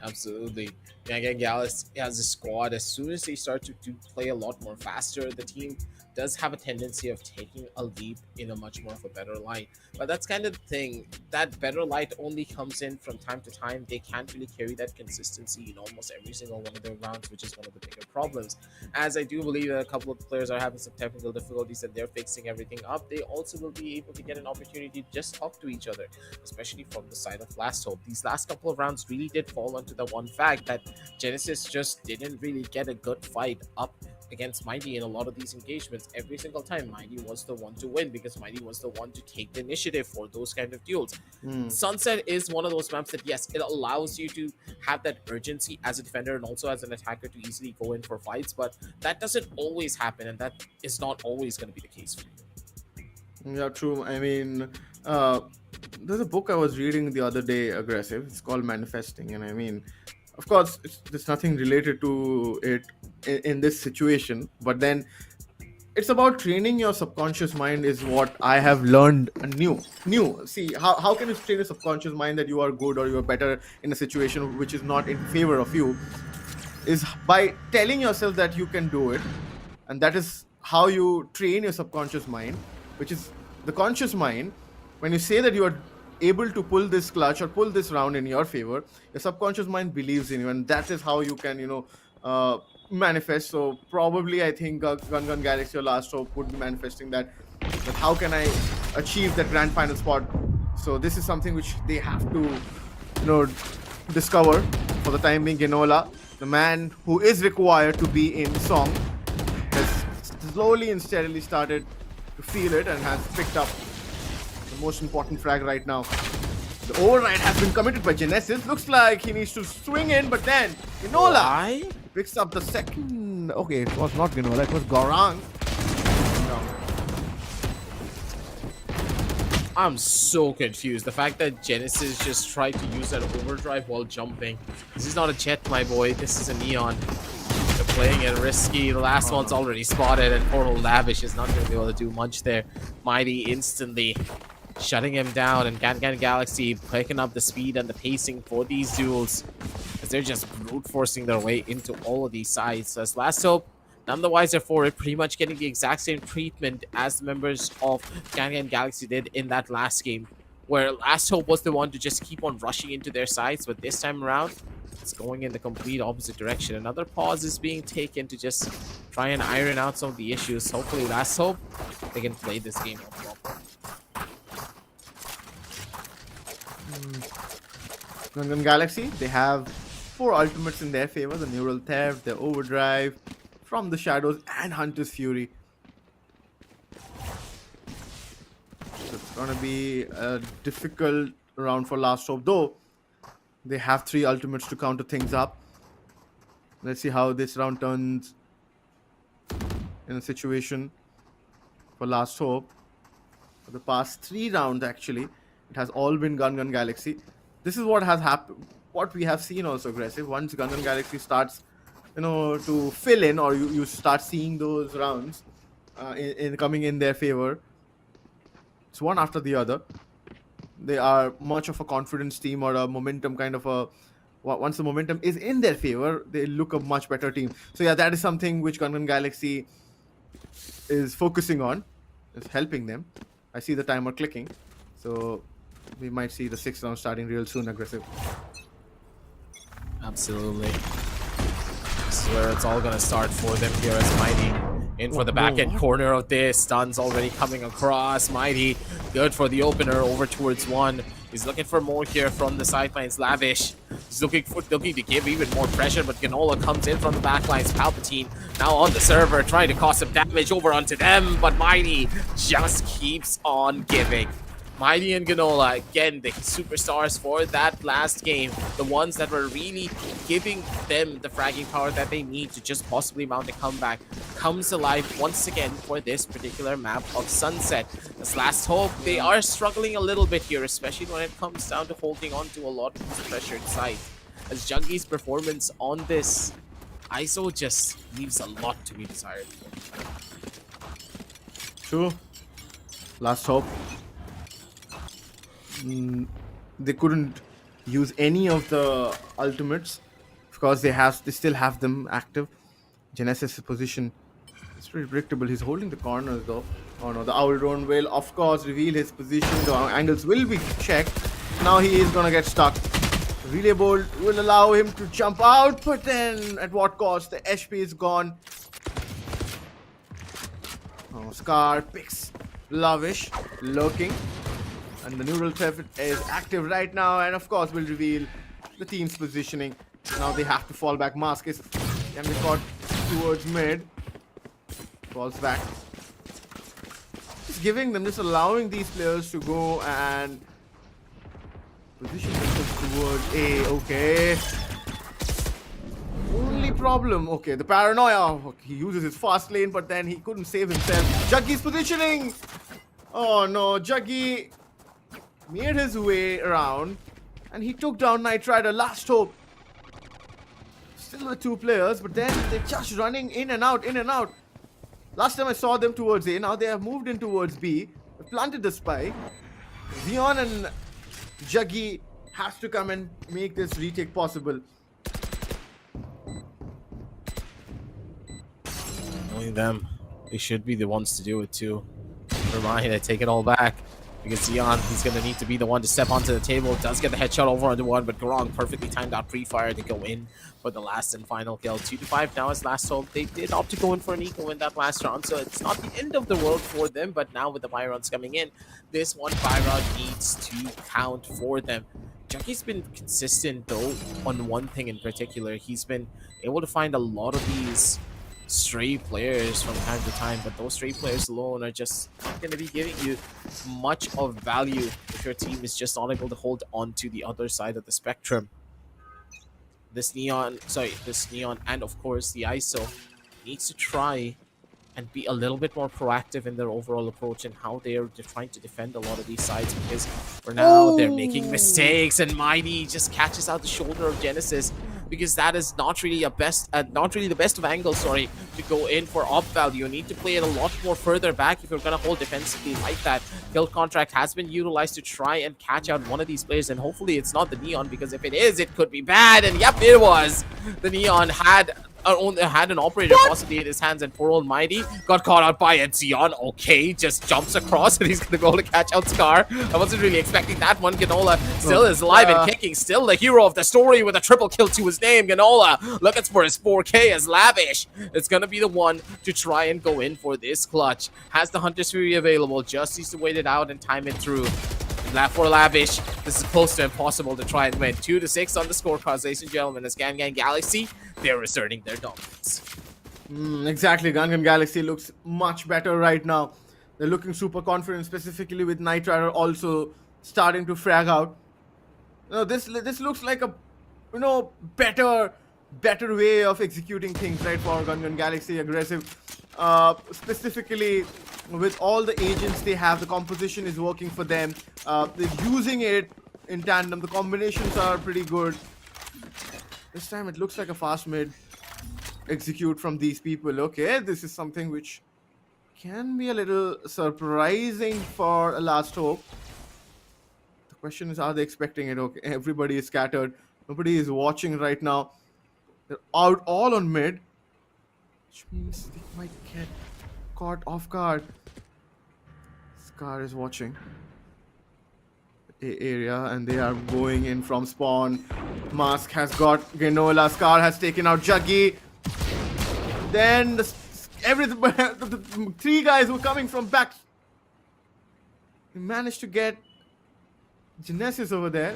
Absolutely. Gangan Galaxy has a squad. As soon as they start to play a lot more faster, the team does have a tendency of taking a leap in a much more of a better light. But that's kind of the thing. That better light only comes in from time to time. They can't really carry that consistency in almost every single one of their rounds, which is one of the bigger problems. As I do believe that a couple of players are having some technical difficulties and they're fixing everything up, they also will be able to get an opportunity to just talk to each other, especially from the side of Last Hope. These last couple of rounds really did fall onto the one fact that Genesis just didn't really get a good fight up against Mighty in a lot of these engagements. Every single time, Mighty was the one to win, because Mighty was the one to take the initiative for those kind of duels. Sunset is one of those maps that, yes, it allows you to have that urgency as a defender and also as an attacker to easily go in for fights, but that doesn't always happen, and that is not always going to be the case for you. Yeah, true. I mean, there's a book I was reading the other day, Aggressive. It's called Manifesting, and I mean, of course, there's nothing related to it in this situation, but then it's about training your subconscious mind, is what I have learned new. See, how can you train a subconscious mind that you are good or you are better in a situation which is not in favor of you, is by telling yourself that you can do it. And that is how you train your subconscious mind, which is the conscious mind. When you say that you are able to pull this clutch or pull this round in your favor, your subconscious mind believes in you, and that is how you can manifest. So probably I think Gangan Galaxy or Last Hope would be manifesting that But how can I achieve that grand final spot? So this is something which they have to, discover. For the time being, Ginola, the man who is required to be in song, has slowly and steadily started to feel it and has picked up the most important frag right now. The override has been committed by Genesis. Looks like he needs to swing in, but then Ginola picks up the second. Okay, it was not Ginola, it was Gorang. I'm so confused. The fact that Genesis just tried to use that overdrive while jumping. This is not a Jet, my boy. This is a Neon. They're playing it risky. The last one's already spotted, and Portal Lavish is not going to be able to do much there. Mighty instantly shutting him down, and Gangan Galaxy picking up the speed and the pacing for these duels, as they're just brute forcing their way into all of these sides. As Last Hope, none the wiser for it, pretty much getting the exact same treatment as the members of Gangan Galaxy did in that last game, where Last Hope was the one to just keep on rushing into their sides, but this time around, it's going in the complete opposite direction. Another pause is being taken to just try and iron out some of the issues. Hopefully, Last Hope, they can play this game up properly. Gangan Galaxy, they have 4 ultimates in their favor: the Neural Theft, the Overdrive, From the Shadows, and Hunter's Fury. So it's gonna be a difficult round for Last Hope, though they have 3 ultimates to counter things up. Let's see how this round turns in a situation for Last Hope. For the past 3 rounds, actually, it has all been Gangan Galaxy. This is what has happened, what we have seen also, Aggressive. Once Gangan Galaxy starts, to fill in, or you start seeing those rounds in coming in their favor, it's one after the other. They are much of a confidence team, or a momentum kind of a. Once the momentum is in their favor, they look a much better team. So yeah, that is something which Gangan Galaxy is focusing on, is helping them. I see the timer clicking, so we might see the 6th round starting real soon, Aggressive. Absolutely. This is where it's all going to start for them here as Mighty in for the back end corner of this. Stuns already coming across. Mighty good for the opener over towards 1. He's looking for more here from the sidelines. Lavish. He's looking to give even more pressure, but Ganola comes in from the backlines. Palpatine now on the server, trying to cause some damage over onto them, but Mighty just keeps on giving. Mighty and Ganola, again, the superstars for that last game, the ones that were really giving them the fragging power that they need to just possibly mount a comeback, comes alive once again for this particular map of Sunset. As Last Hope, they are struggling a little bit here, especially when it comes down to holding on to a lot of these pressured sides. As Jungi's performance on this ISO just leaves a lot to be desired. True. Last Hope. They couldn't use any of the ultimates because they still have them active. Genesis' position is pretty predictable. He's holding the corners though. Oh no, the Owl Drone will of course reveal his position. The angles will be checked. Now he is gonna get stuck. Relay Bolt will allow him to jump out, but then at what cost? The HP is gone. Oh, Scar picks Lavish, lurking. And the Neural Theft is active right now, and of course will reveal the team's positioning. Now they have to fall back. Mask is can be caught towards mid. Falls back. Just allowing these players to go and position themselves towards A. Okay. Only problem. Okay, the paranoia. Okay, he uses his fast lane, but then he couldn't save himself. Juggy's positioning. Oh no, Juggy made his way around and he took down Knight Rider. Last Hope. Still the 2 players, but then they're just running in and out, in and out. Last time I saw them towards A, now they have moved in towards B. They planted the spike. Zion and Juggy has to come and make this retake possible. Only them. They should be the ones to do it too. Never mind, I take it all back. because Zeon, he's going to need to be the one to step onto the table. Does get the headshot over on the one, but Garong perfectly timed out pre-fire to go in for the last and final kill. 2-5 now as Last Hope. They did opt to go in for an eco in that last round, so it's not the end of the world for them, but now with the buy rounds coming in, this one buy round needs to count for them. Jackie's been consistent though on one thing in particular. He's been able to find a lot of these stray players from time to time, but those stray players alone are just not going to be giving you much of value if your team is just not able to hold on to the other side of the spectrum. This Neon and of course the ISO needs to try and be a little bit more proactive in their overall approach and how they are trying to defend a lot of these sides, because for now they're making mistakes and Mighty just catches out the shoulder of Genesis, because that is not really the best of angles, to go in for op value. You need to play it a lot more further back if you're going to hold defensively like that. Kill contract has been utilized to try and catch out one of these players, and hopefully it's not the Neon, because if it is, it could be bad. And yep, it was. The Neon had an operator possibly in his hands, and poor old Mighty got caught out by it. Zeon, okay, just jumps across and he's gonna go to catch out Scar. I wasn't really expecting that one. Ganola still is alive and kicking, still the hero of the story with a triple kill to his name. Ganola looking for his 4K as Lavish is gonna be the one to try and go in for this clutch. Has the Hunter's Fury available, just needs to wait it out and time it through. For Lavish, this is close to impossible to try and win. 2-6 on the scorecards, ladies and gentlemen, as Gangan Galaxy, they're asserting their dominance. Exactly, Gangan Galaxy looks much better right now. They're looking super confident, specifically with Knight Rider also starting to frag out. This looks like a better way of executing things, right, for Gangan Galaxy. Aggressive, specifically with all the agents they have, the composition is working for them. They're using it in tandem. The combinations are pretty good. This time it looks like a fast mid execute from these people. Okay, this is something which can be a little surprising for a Last Hope. The question is, are they expecting it? Okay, everybody is scattered. Nobody is watching right now. They're out all on mid, which means they might get caught off guard. Scar is watching the area and they are going in from spawn. Mask has got Ganola. Scar has taken out Juggy. Then the three guys were coming from back. They managed to get Genesis over there.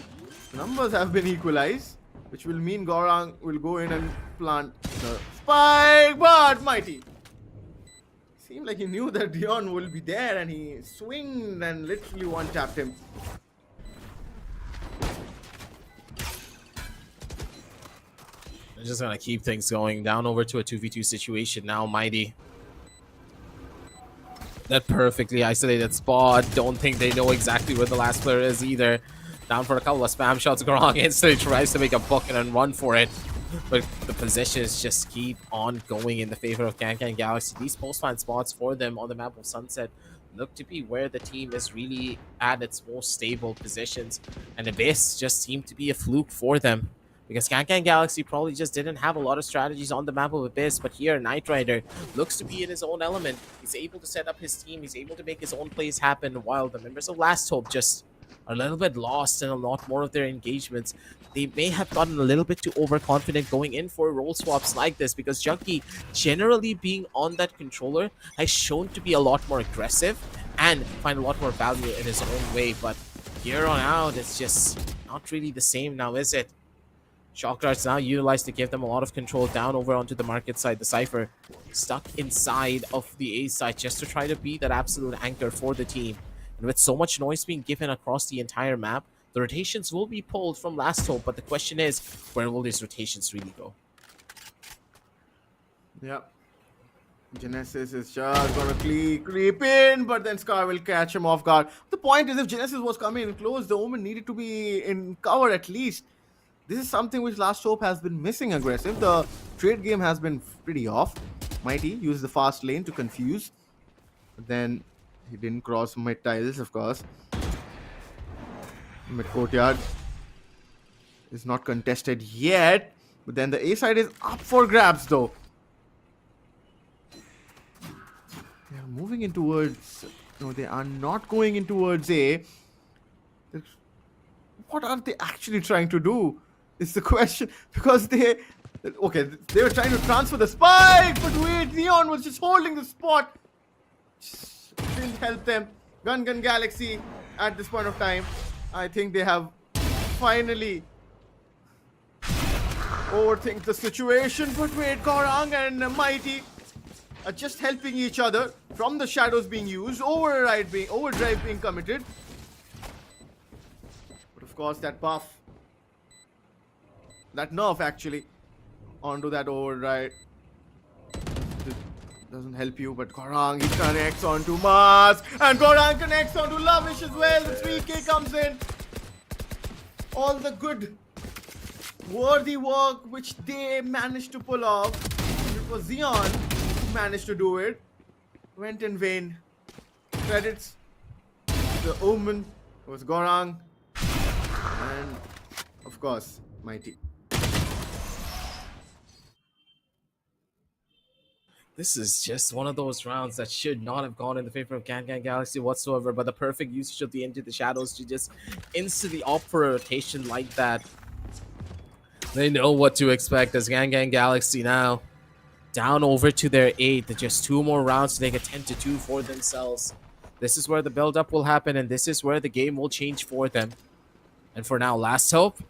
Numbers have been equalized, which will mean Gorang will go in and plant the spike, but Mighty seemed like he knew that Dion will be there and he swinged and literally one-tapped him. They're just gonna keep things going. Down over to a 2v2 situation now, Mighty. That perfectly isolated spot. Don't think they know exactly where the last player is either. Down for a couple of spam shots. Garong instantly tries to make a bucket and run for it. But the positions just keep on going in the favor of Gangan Galaxy. These post-plant spots for them on the map of Sunset look to be where the team is really at its most stable positions. And Abyss just seemed to be a fluke for them, because Gangan Galaxy probably just didn't have a lot of strategies on the map of Abyss. But here, Knight Rider looks to be in his own element. He's able to set up his team. He's able to make his own plays happen, while the members of Last Hope just are a little bit lost in a lot more of their engagements. They may have gotten a little bit too overconfident going in for role swaps like this, because Junkie, generally being on that controller, has shown to be a lot more aggressive and find a lot more value in his own way. But here on out, it's just not really the same now, is it? Shock darts now utilized to give them a lot of control down over onto the market side. The Cypher stuck inside of the A side just to try to be that absolute anchor for the team. And with so much noise being given across the entire map, the rotations will be pulled from Last Hope, but the question is, where will these rotations really go? Yep. Genesis is just gonna creep in, but then Scar will catch him off guard. The point is, if Genesis was coming in close, the Omen needed to be in cover at least. This is something which Last Hope has been missing aggressive. The trade game has been pretty off. Mighty used the fast lane to confuse, but then he didn't cross mid tiles, of course. Mid courtyard is not contested yet, but then the A side is up for grabs though. They are moving in towards No, they are not going in towards A. What are they actually trying to do? Is the question. Because they were trying to transfer the spike, but wait, Neon was just holding the spot. Just didn't help them. Gangan Galaxy at this point of time, I think they have finally overthink the situation. But wait, Gorang and Mighty are just helping each other from the shadows being used, overdrive being committed. But of course, that buff, that nerf actually, onto that overdrive doesn't help you. But Gorang, he connects onto Mars, and Gorang connects onto Lavish as well. The 3K comes in. All the good, worthy work which they managed to pull off. It was Xeon who managed to do it. Went in vain. Credits to the Omen, it was Gorang, and of course, Mighty. This is just one of those rounds that should not have gone in the favor of Gangan Galaxy whatsoever, but the perfect usage of the Into the Shadows to just instantly opt for a rotation like that. They know what to expect as Gangan Galaxy now down over to their 8th. Just 2 more rounds to make a 10-2 for themselves. This is where the build-up will happen, and this is where the game will change for them. And for now, Last Hope,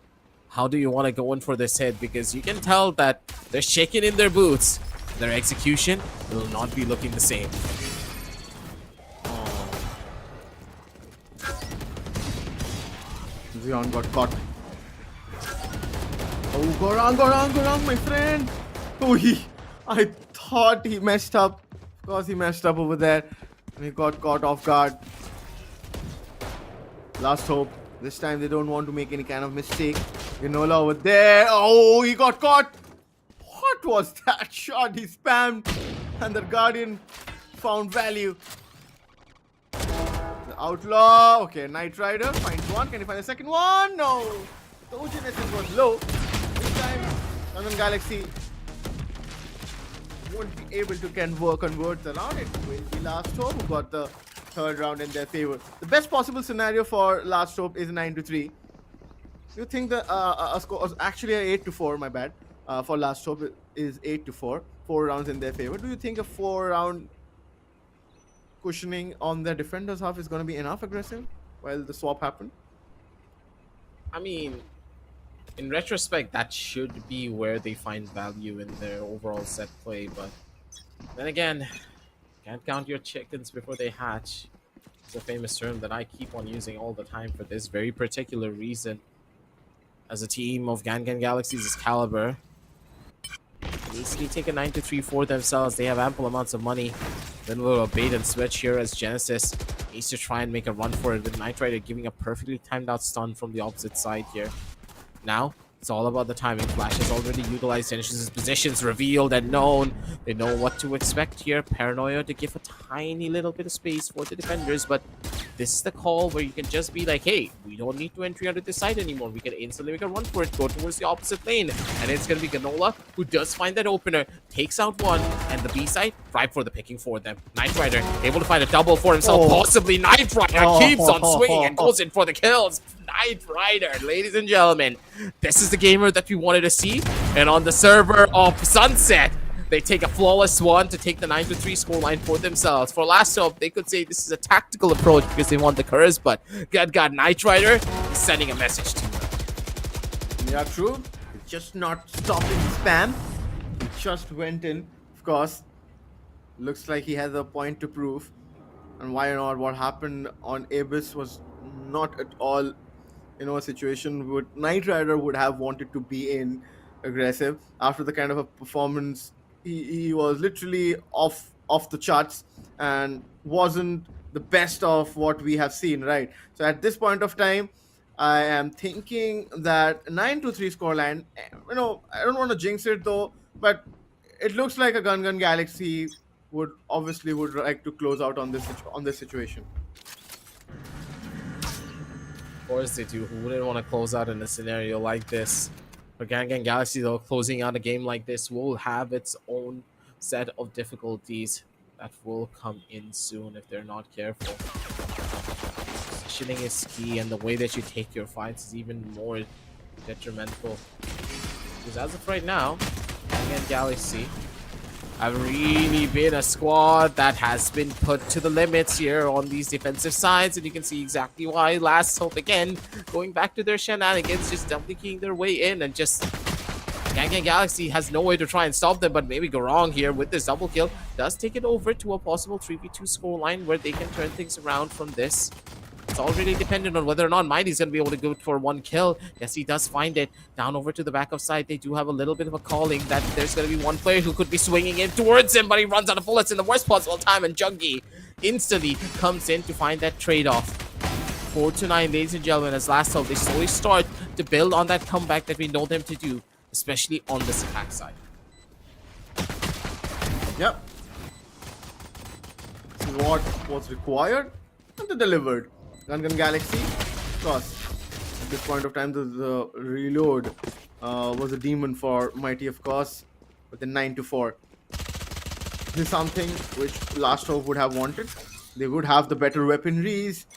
how do you want to go in for this hit? Because you can tell that they're shaking in their boots. Their execution will not be looking the same. Xeon got caught. Oh, Gorang, my friend. Oh, I thought he messed up. Of course, he messed up over there. And he got caught off guard. Last Hope. This time they don't want to make any kind of mistake. Ginola over there. Oh, he got caught. What was that shot? He spammed. And the Guardian found value. The Outlaw. Okay, Knight Rider finds one. Can he find the second one? No. The OGNS was low. This time, Gangan Galaxy won't be able to convert around. It will be Last Hope who got the third round in their favor. The best possible scenario for Last Hope is 9-3. You think the score was actually a 8-4? My bad. For Last Hope is 8-4. 4 rounds in their favor. Do you think a 4-round cushioning on their defenders half is going to be enough aggressive while the swap happened? I mean, in retrospect, that should be where they find value in their overall set play, but then again, can't count your chickens before they hatch. It's a famous term that I keep on using all the time for this very particular reason. As a team of Gangan Galaxy's caliber, they easily take a 9-3 for themselves. They have ample amounts of money. Then a little bait and switch here as Genesis needs to try and make a run for it, with Knight Rider giving a perfectly timed out stun from the opposite side here. Now, it's all about the timing. Flash has already utilized Genesis' positions, revealed and known. They know what to expect here. Paranoia to give a tiny little bit of space for the defenders, but this is the call where you can just be like, hey, we don't need to entry under this side anymore. We can instantly make a run for it, go towards the opposite lane. And it's going to be Ganola who does find that opener, takes out one, and the B side, ripe for the picking for them. Knight Rider able to find a double for himself, possibly Knight Rider keeps on swinging and goes in for the kills. Knight Rider, ladies and gentlemen, this is the gamer that we wanted to see. And on the server of Sunset, they take a flawless one to take the 9-3 scoreline for themselves. For Last Hope, they could say this is a tactical approach because they want the curse, but God, Knight Rider is sending a message to them. Yeah, true. It's just not stopping spam. He just went in. Of course, looks like he has a point to prove. And why not? What happened on Abyss was not at all, a situation would Knight Rider would have wanted to be in aggressive after the kind of a performance. He was literally off the charts and wasn't the best of what we have seen, right? So at this point of time, I am thinking that 9-3 scoreline, I don't want to jinx it though, but it looks like a Gangan Galaxy would like to close out on this situation. Of course they do. Who wouldn't want to close out in a scenario like this? For Gangan Galaxy, though, closing out a game like this will have its own set of difficulties. that will come in soon if they're not careful. Positioning is key, and the way that you take your fights is even more detrimental. Because as of right now, Gangan Galaxy have really been a squad that has been put to the limits here on these defensive sides, and you can see exactly why. Last Hope again going back to their shenanigans, just double keying their way in, and just Gangan Galaxy has no way to try and stop them, but maybe Garong here with this double kill does take it over to a possible 3v2 scoreline where they can turn things around from this. It's all really dependent on whether or not Mighty's going to be able to go for one kill. Yes, he does find it. Down over to the back of side, they do have a little bit of a calling that there's going to be one player who could be swinging in towards him, but he runs out of bullets in the worst possible time, and Jungie instantly comes in to find that trade-off. 4-9, ladies and gentlemen, as Last Hope, they slowly start to build on that comeback that we know them to do, especially on this attack side. Yep. This is what was required, and they delivered. Gangan Galaxy, of course, at this point of time, the reload was a demon for Mighty, of course, with a 9-4. This is something which Last Hope would have wanted. They would have the better weaponries.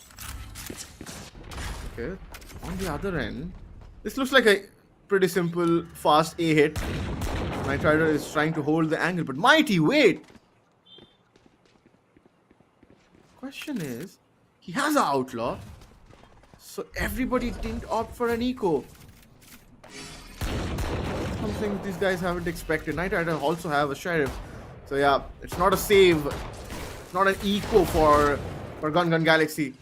Okay, on the other end, this looks like a pretty simple, fast A hit. Knight Rider is trying to hold the angle, but Mighty, wait! Question is, he has an outlaw, so everybody didn't opt for an eco. Something these guys haven't expected. Knight Rider also have a sheriff, so yeah, it's not a save, it's not an eco for Gangan Galaxy.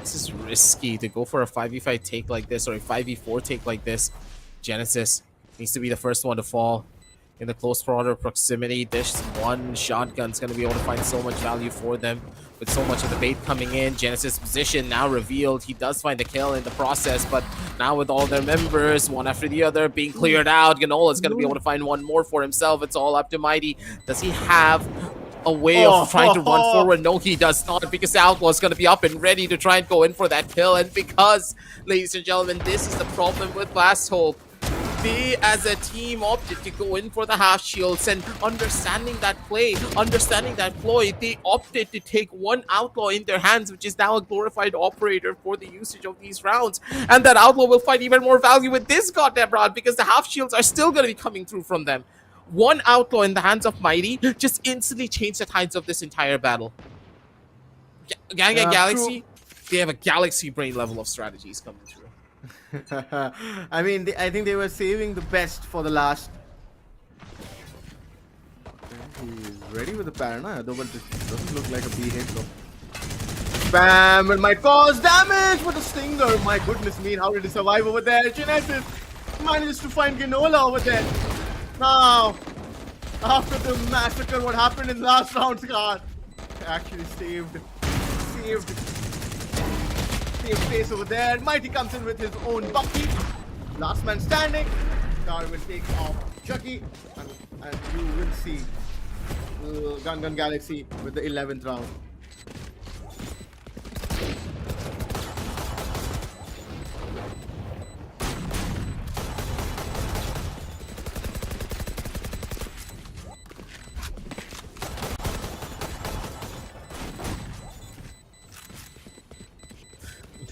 This is risky to go for a 5v5 take like this, or a 5v4 take like this. Genesis needs to be the first one to fall. In the close quarter proximity, this one shotgun's going to be able to find so much value for them. With so much of the bait coming in, Genesis' position now revealed. He does find a kill in the process, but now with all their members, one after the other, being cleared out, Ganola's going to be able to find one more for himself. It's all up to Mighty. Does he have a way of trying to run forward? No, he does not, because the Outlaw is going to be up and ready to try and go in for that kill. And because, ladies and gentlemen, this is the problem with Last Hope. They, as a team, opted to go in for the half shields, and understanding that play, understanding that ploy, they opted to take one outlaw in their hands, which is now a glorified operator for the usage of these rounds. And that outlaw will find even more value with this goddamn round, because the half shields are still going to be coming through from them. One outlaw in the hands of Mighty just instantly changed the tides of this entire battle. Gangan Galaxy, they have a galaxy brain level of strategies coming through. I mean, I think they were saving the best for the last. Okay, he's ready with the paranoia, though, but this doesn't look like a B hit, though. Bam! It might cause damage with a stinger. My goodness me, how did he survive over there? Genesis manages to find Ginola over there. Now, after the massacre, what happened in last round's card, actually saved face over there. Mighty comes in with his own bucky. Last man standing. Darwin takes off Chucky, and you will see Gangan Galaxy with the 11th round.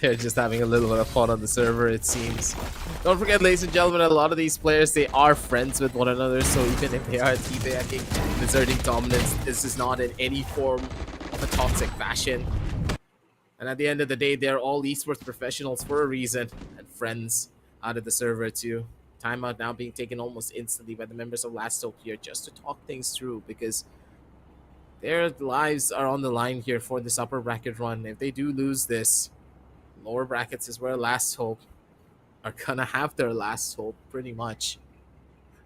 They're just having a little bit of fun on the server, it seems. Don't forget, ladies and gentlemen, a lot of these players, they are friends with one another, so even if they are teabagging, deserting dominance, this is not in any form of a toxic fashion. And at the end of the day, they're all esports professionals for a reason, and friends out of the server too. Timeout now being taken almost instantly by the members of Last Hope here just to talk things through, because their lives are on the line here for this upper bracket run. If they do lose this, lower brackets is where Last Hope are gonna have their last hope, pretty much.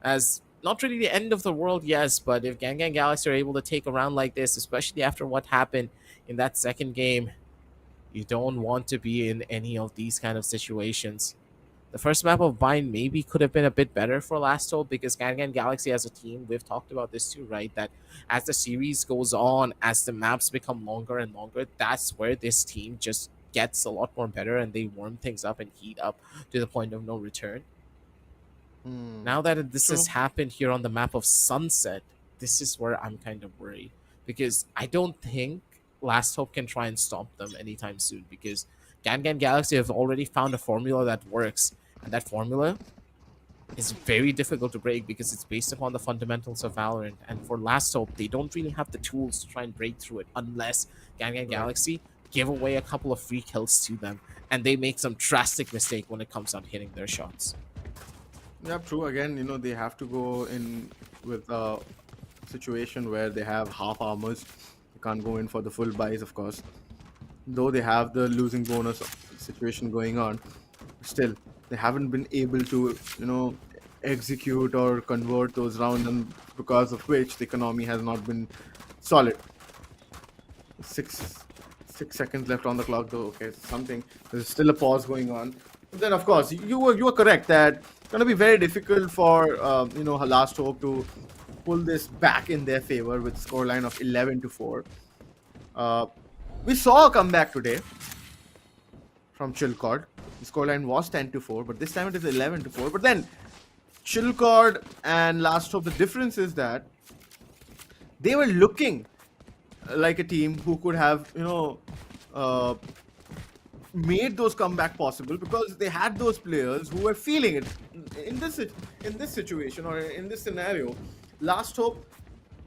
As not really the end of the world, yes, but if Gangan Galaxy are able to take a round like this, especially after what happened in that second game, you don't want to be in any of these kind of situations. The first map of Bind maybe could have been a bit better for Last Hope, because Gangan Galaxy as a team, we've talked about this too, right? That as the series goes on, as the maps become longer and longer, that's where this team just gets a lot more better, and they warm things up and heat up to the point of no return. Hmm. Now that this has True. happened here on the map of Sunset, this is where I'm kind of worried, because I don't think Last Hope can try and stop them anytime soon, because Gangan Galaxy have already found a formula that works, and that formula is very difficult to break because it's based upon the fundamentals of Valorant. And for Last Hope, they don't really have the tools to try and break through it unless Gangan Right. Galaxy give away a couple of free kills to them, and they make some drastic mistake when it comes on hitting their shots. Yeah, true. Again, they have to go in with a situation where they have half armors. They can't go in for the full buys, of course. Though they have the losing bonus situation going on, still they haven't been able to, execute or convert those rounds, and because of which the economy has not been solid. Six seconds left on the clock, though. Okay, something. There's still a pause going on. But then, of course, you were correct that it's gonna be very difficult for Last Hope to pull this back in their favor with scoreline of 11-4. Uh, we saw a comeback today from Chilcord. The scoreline was 10-4, but this time it is 11-4. But then Chilcord and Last Hope, the difference is that they were looking like a team who could have, uh, made those comeback possible, because they had those players who were feeling it in this situation or in this scenario. Last Hope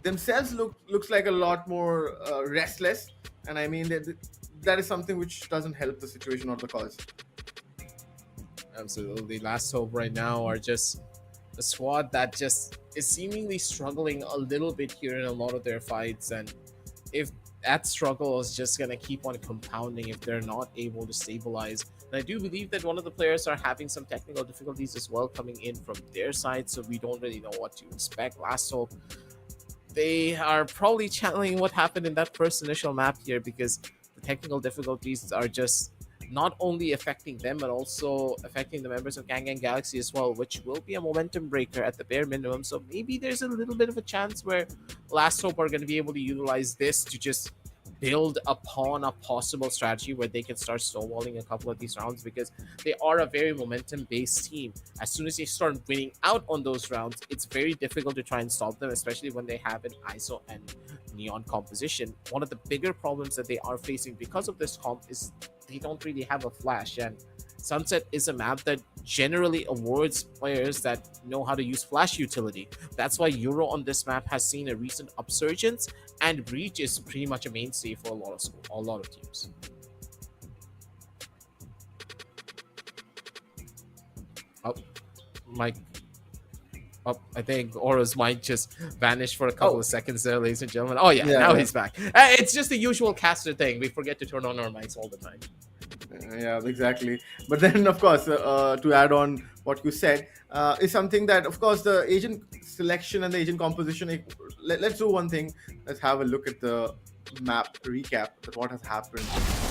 themselves looks like a lot more restless, and I mean that is something which doesn't help the situation or the cause. Absolutely. Last Hope right now are just a squad that just is seemingly struggling a little bit here in a lot of their fights. And if that struggle is just going to keep on compounding if they're not able to stabilize. And I do believe that one of the players are having some technical difficulties as well coming in from their side, so we don't really know what to expect. Last Hope, they are probably channeling what happened in that first initial map here, because the technical difficulties are just not only affecting them but also affecting the members of Gangan Galaxy as well, which will be a momentum breaker at the bare minimum. So maybe there's a little bit of a chance where Last Hope are going to be able to utilize this to just build upon a possible strategy where they can start snowballing a couple of these rounds, because they are a very momentum based team. As soon as they start winning out on those rounds, it's very difficult to try and stop them, especially when they have an ISO and neon composition. One of the bigger problems that they are facing because of this comp is they don't really have a flash, and Sunset is a map that generally awards players that know how to use flash utility. That's why Euro on this map has seen a recent upsurgence, and Breach is pretty much a mainstay for a lot of teams. Oh, Mike. Oh, I think Aura's mic just vanished for a couple of seconds there, ladies and gentlemen. Oh yeah, now he's back. It's just the usual caster thing. We forget to turn on our mics all the time. Yeah, exactly. But then, of course, to add on what you said, is something that, of course, the agent selection and the agent composition. Let's do one thing. Let's have a look at the map recap at what has happened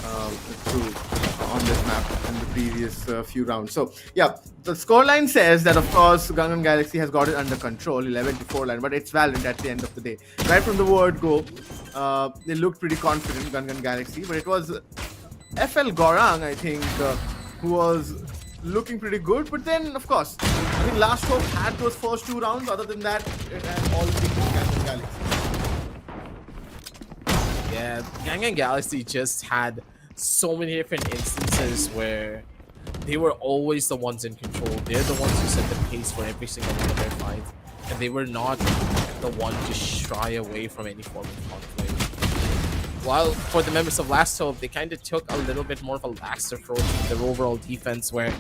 on this map in the previous few rounds. So yeah, the scoreline says that, of course, Gangan Galaxy has got it under control, 11-4 line, but it's Valorant at the end of the day. Right from the word go, they looked pretty confident, Gangan Galaxy, but it was FL Gorang, I think, who was looking pretty good. But then, of course, I think Last Hope had those first two rounds. Other than that, it had all been Gangan Galaxy. Yeah, Gangan Galaxy just had so many different instances where they were always the ones in control. They're the ones who set the pace for every single one of their fights, and they were not the one to shy away from any form of conflict. While for the members of Last Hope, they kind of took a little bit more of a lax approach to their overall defense, where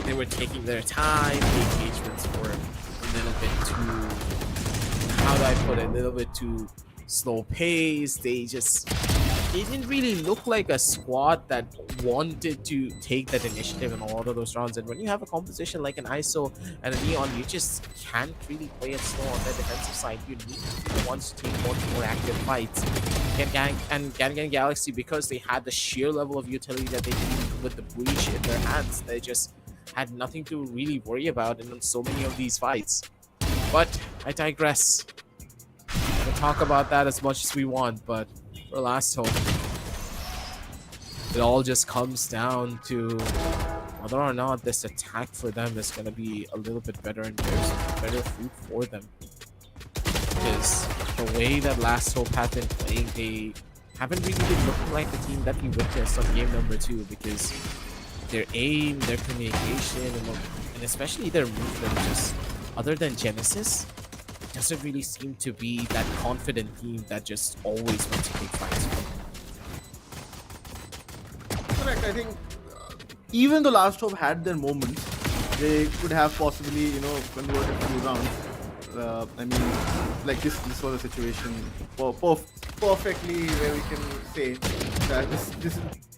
they were taking their time. The engagements were a little bit too, how do I put it, a little bit too slow pace. They didn't really look like a squad that wanted to take that initiative in a lot of those rounds. And when you have a composition like an ISO and a Neon, you just can't really play it slow on the defensive side. You need to be the ones to take more active fights. Gangan Galaxy, because they had the sheer level of utility that they needed with the Breach in their hands, they just had nothing to really worry about in so many of these fights. But I digress. We'll talk about that as much as we want, but for Last Hope, it all just comes down to whether or not this attack for them is going to be a little bit better and there's better food for them. Because the way that Last Hope have been playing, they haven't really been looking like the team that we witnessed on game number 2, because their aim, their communication, and especially their movement, just other than Genesis, doesn't really seem to be that confident team that just always wants to take fights. Correct. I think even the Last Hope had their moments. They could have possibly, converted a few rounds. I mean, like this was a situation perfectly where we can say that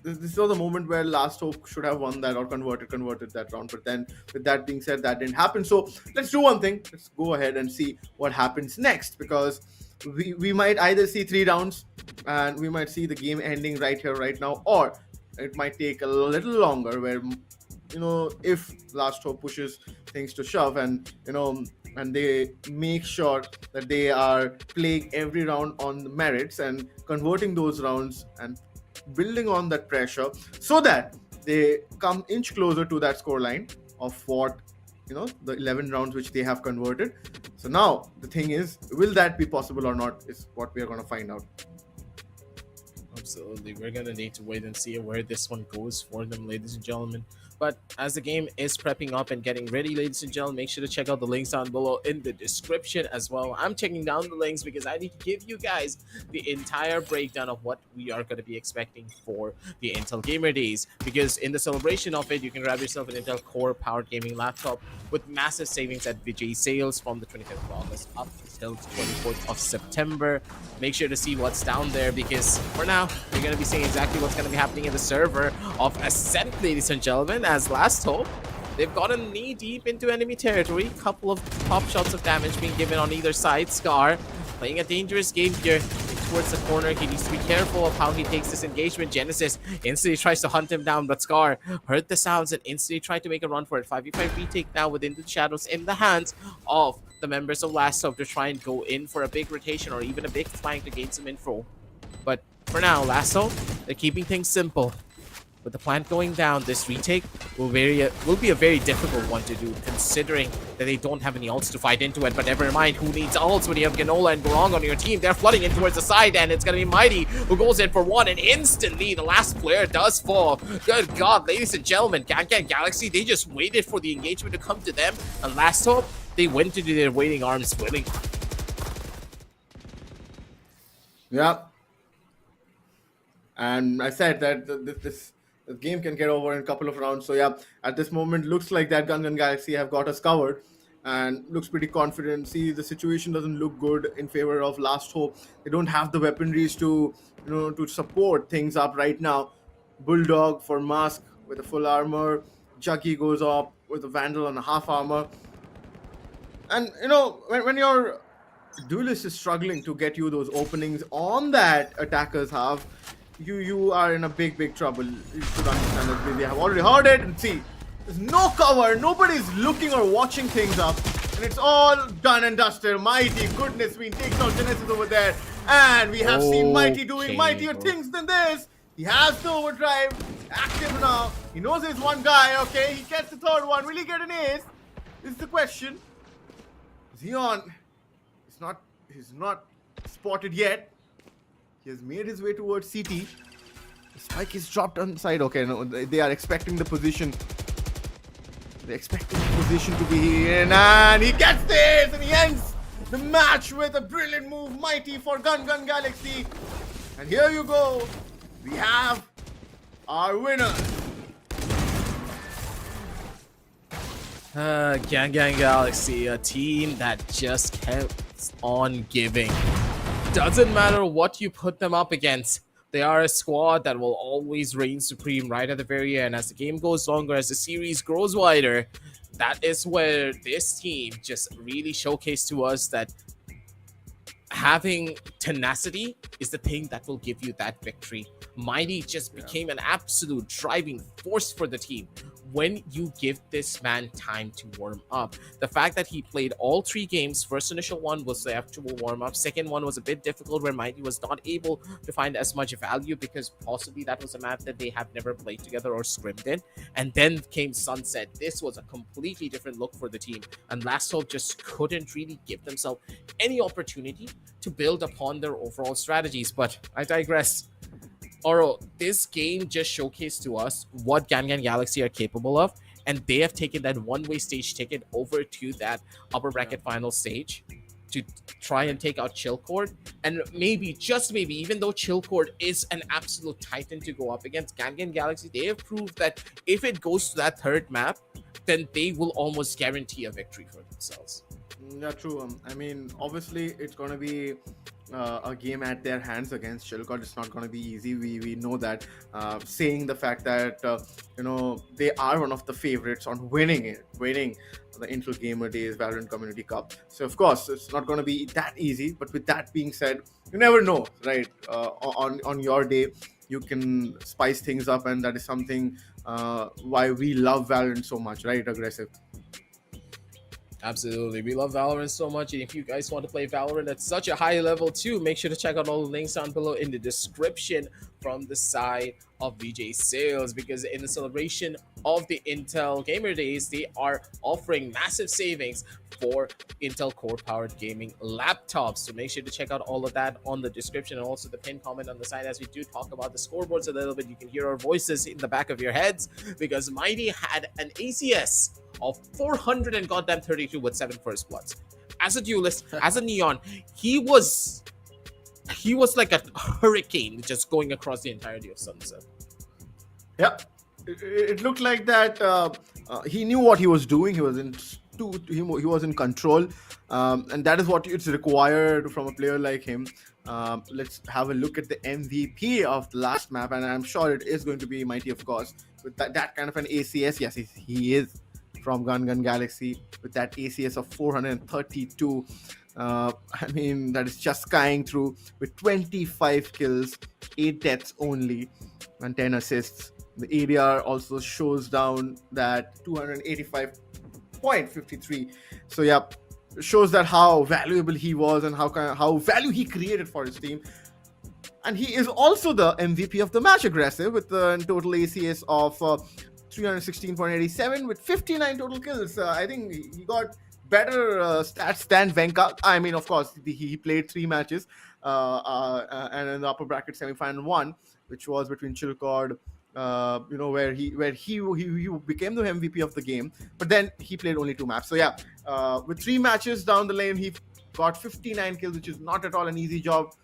this was a moment where Last Hope should have won that or converted that round. But then, with that being said, that didn't happen. So let's do one thing. Let's go ahead and see what happens next, because we might either see 3 rounds and we might see the game ending right here, right now, or it might take a little longer where, if Last Hope pushes things to shove and, and they make sure that they are playing every round on the merits and converting those rounds and building on that pressure so that they come inch closer to that scoreline of what, the 11 rounds which they have converted. So now the thing is, will that be possible or not is what we are going to find out. Absolutely. We're going to need to wait and see where this one goes for them, ladies and gentlemen. But as the game is prepping up and getting ready, ladies and gentlemen, make sure to check out the links down below in the description as well. I'm checking down the links because I need to give you guys the entire breakdown of what we are going to be expecting for the Intel Gamer Days. Because in the celebration of it, you can grab yourself an Intel Core powered gaming laptop with massive savings at Vijay Sales from the 25th of August up until the 24th of September. Make sure to see what's down there, because for now, you're going to be seeing exactly what's going to be happening in the server of Ascent, ladies and gentlemen, as Last Hope, they've gotten knee deep into enemy territory. Couple of pop shots of damage being given on either side. Scar playing a dangerous game here towards the corner. He needs to be careful of how he takes this engagement. Genesis instantly tries to hunt him down, but Scar heard the sounds and instantly tried to make a run for it. 5v5 retake now within the shadows in the hands of the members of Last Hope to try and go in for a big rotation or even a big flank to gain some info. But for now, Last Hope, they're keeping things simple. With the plant going down, this retake will be a very difficult one to do, considering that they don't have any ults to fight into it. But never mind, who needs ults when you have Ganola and Gorong on your team? They're flooding in towards the side, and it's going to be Mighty who goes in for one, and instantly the last player does fall. Good God, ladies and gentlemen, Gangan Galaxy, they just waited for the engagement to come to them, and Last Hope, they went into their waiting arms willingly. Yeah. And I said that this game can get over in a couple of rounds. So yeah, at this moment, looks like that Gangan Galaxy have got us covered and looks pretty confident. See, the situation doesn't look good in favor of Last Hope. They don't have the weaponries to, to support things up right now. Bulldog for Mask with a full armor. Juggy goes up with a Vandal on a half armor. And, when your duelist is struggling to get you those openings on that attacker's half, you are in a big trouble. You should understand that they have already heard it. And see, there's no cover, nobody's looking or watching things up, and it's all done and dusted. Mighty, goodness me, takes out Genesis over there, and we have seen Mighty doing mightier things than this. He has the overdrive, active now. He knows there's one guy. Okay, he gets the third one. Will he get an ace? This is the question. Xeon he's not spotted yet. He has made his way towards CT. The spike is dropped on the side. Okay, no, they are expecting the position. They're expecting the position to be in, and he gets this, and he ends the match with a brilliant move, Mighty for Gangan Galaxy. And here you go. We have our winner. Gangan Galaxy, a team that just kept on giving. Doesn't matter what you put them up against. They are a squad that will always reign supreme right at the very end. As the game goes longer, as the series grows wider, that is where this team just really showcased to us that having tenacity is the thing that will give you that victory. Mighty just became an absolute driving force for the team. when you give this man time to warm up. The fact that he played all 3 games, first initial one was the actual warm up, second one was a bit difficult where Mighty was not able to find as much value because possibly that was a map that they have never played together or scrimmed in. And then came Sunset. This was a completely different look for the team, and Last Hope just couldn't really give themselves any opportunity to build upon their overall strategies. But I digress. Oro, this game just showcased to us what Gangan Galaxy are capable of, and they have taken that one-way stage ticket over to that upper bracket final stage to try and take out Chillcord. And maybe, just maybe, even though Chillcord is an absolute titan to go up against, Gangan Galaxy, they have proved that if it goes to that third map, then they will almost guarantee a victory for themselves. Yeah, true. I mean, obviously, it's going to be a game at their hands against Chilcott. It's not going to be easy. We know that. Saying the fact that they are one of the favorites on winning the Intel Gamer Days Valorant Community Cup. So of course, it's not going to be that easy. But with that being said, you never know, right? On your day, you can spice things up, and that is something why we love Valorant so much, right? Aggressive. Absolutely. We love Valorant so much. And if you guys want to play Valorant at such a high level too, make sure to check out all the links down below in the description from the side of Vijay Sales, because in the celebration of the Intel Gamer Days, they are offering massive savings for Intel core powered gaming laptops. So make sure to check out all of that on the description and also the pinned comment on the side. As we do talk about the scoreboards a little bit, you can hear our voices in the back of your heads because Mighty had an ACS of 400 and goddamn 32 with 7 first bloods. As a duelist, as a Neon, he was like a hurricane just going across the entirety of Sunset. Yeah, it looked like that. He knew what he was doing. He was he was in control, and that is what it's required from a player like him. Let's have a look at the MVP of the last map, and I'm sure it is going to be Mighty, of course, with that kind of an ACS. Yes, he is from Gangan Galaxy with that ACS of 432. I mean, that is just skying through with 25 kills, 8 deaths only, and 10 assists. The ADR also shows down that 285.53. So yeah, shows that how valuable he was and how value he created for his team. And he is also the MVP of the match, aggressive, with a total ACS of 316.87 with 59 total kills. I think he got better stats than Venka. I mean, of course, he played 3 matches, and in the upper bracket semi-final 1, which was between Chilcord, where he became the MVP of the game. But then he played only 2 maps. So yeah, with 3 matches down the lane, he got 59 kills, which is not at all an easy job.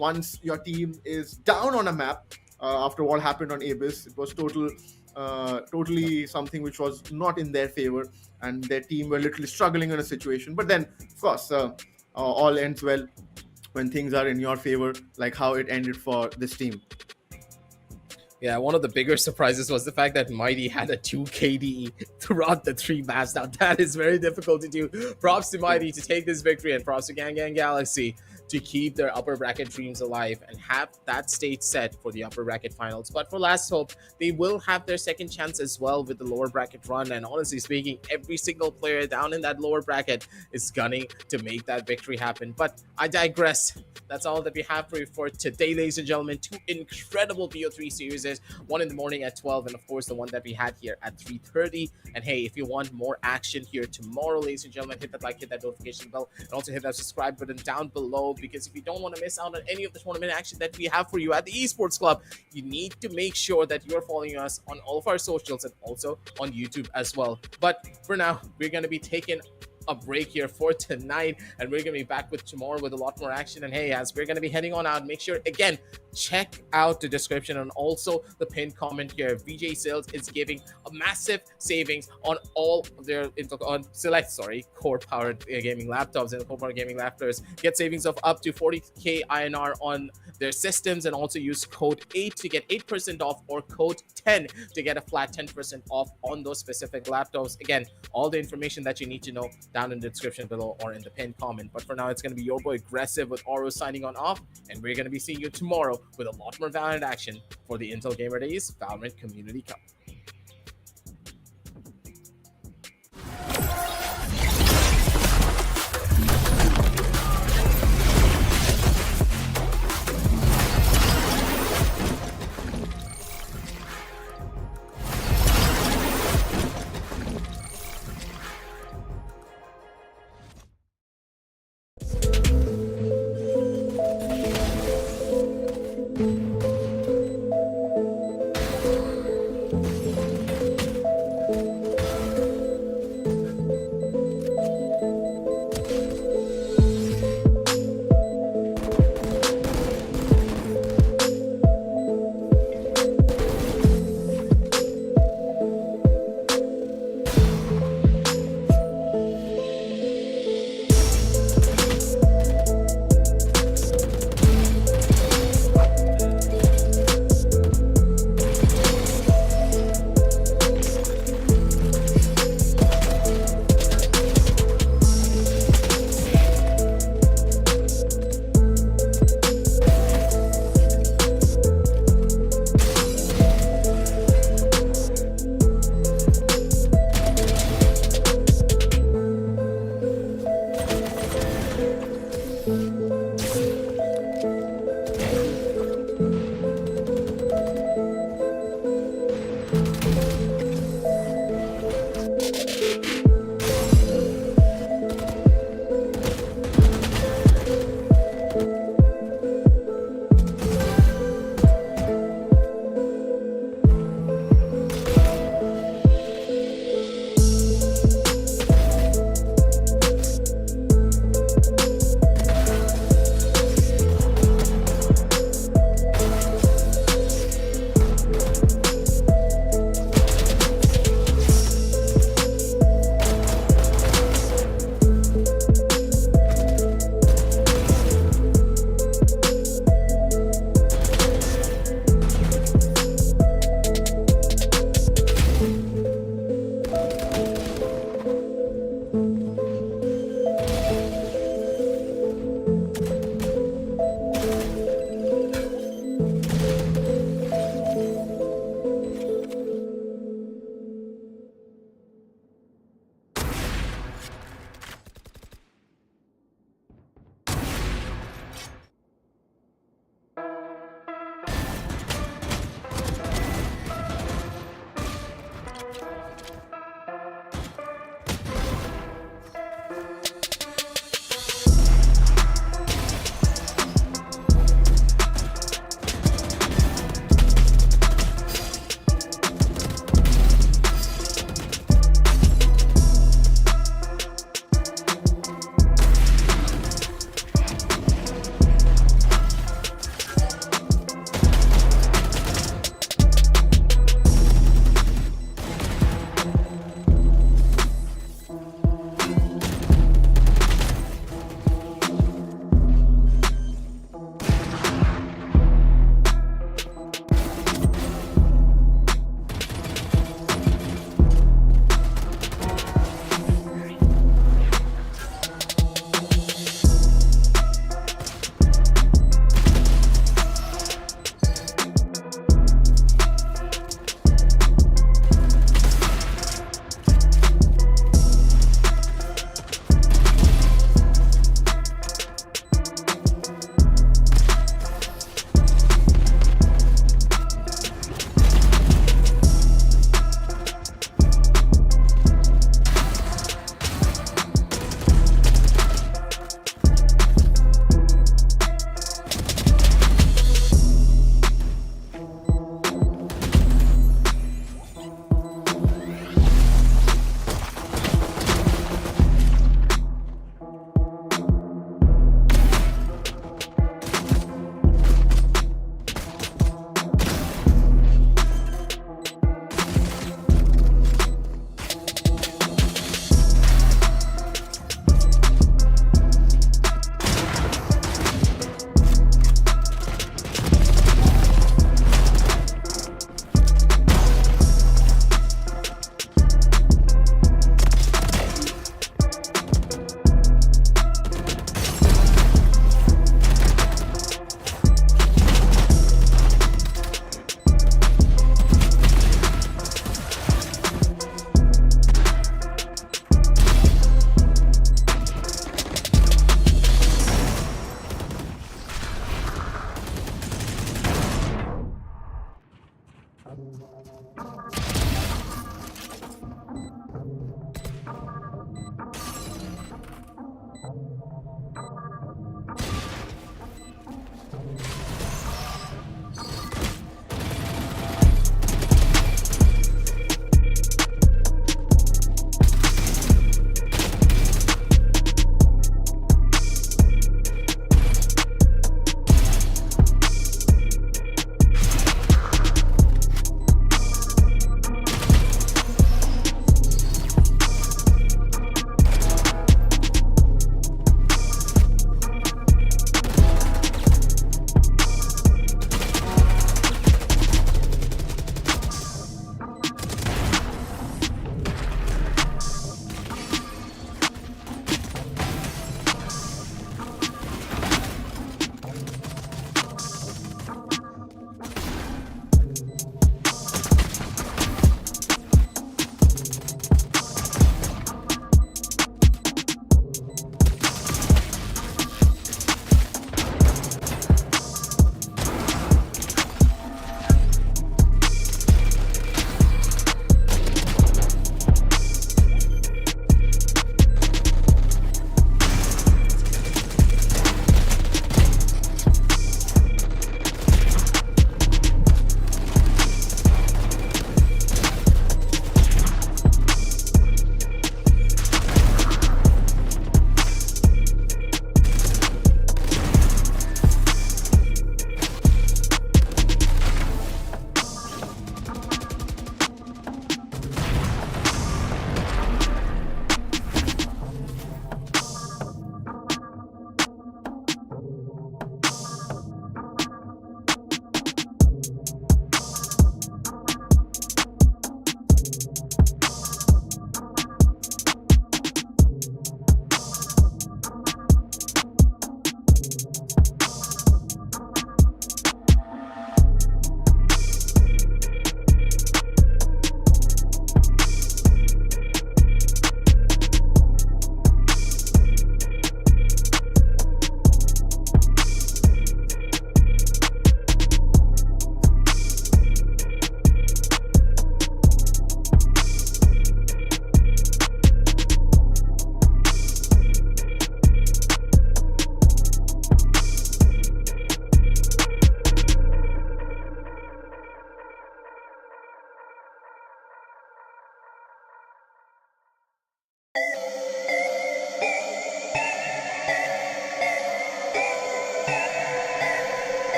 Once your team is down on a map, after what happened on Abyss, it was totally something which was not in their favor, and their team were literally struggling in a situation. But then, of course, all ends well when things are in your favor, like how it ended for this team. Yeah, one of the bigger surprises was the fact that Mighty had a 2 KDE throughout the 3 maps. Now, that is very difficult to do. Props to Mighty to take this victory, and props to Gangan Galaxy to keep their upper bracket dreams alive and have that stage set for the upper bracket finals. But for Last Hope, they will have their second chance as well with the lower bracket run. And honestly speaking, every single player down in that lower bracket is gunning to make that victory happen. But I digress. That's all that we have for you for today, ladies and gentlemen. 2 incredible BO3 series, one in the morning at 12, and of course the one that we had here at 3:30. And hey, if you want more action here tomorrow, ladies and gentlemen, hit that like, hit that notification bell, and also hit that subscribe button down below, because if you don't want to miss out on any of the tournament action that we have for you at the Esports Club, you need to make sure that you're following us on all of our socials and also on YouTube as well. But for now, we're going to be taking a break here for tonight, and we're gonna be back with tomorrow with a lot more action. And hey, as we're gonna be heading on out, make sure again check out the description and also the pinned comment here. Vijay Sales is giving a massive savings on all of their core powered gaming laptops, and core powered gaming laptops get savings of up to 40k INR on their systems, and also use code 8 to get 8% off, or code 10 to get a flat 10% off on those specific laptops. Again, all the information that you need to know down in the description below or in the pinned comment. But for now, it's going to be your boy Aggressive with Oro signing on off, and we're going to be seeing you tomorrow with a lot more Valorant action for the Intel Gamer Days Valorant Community Cup.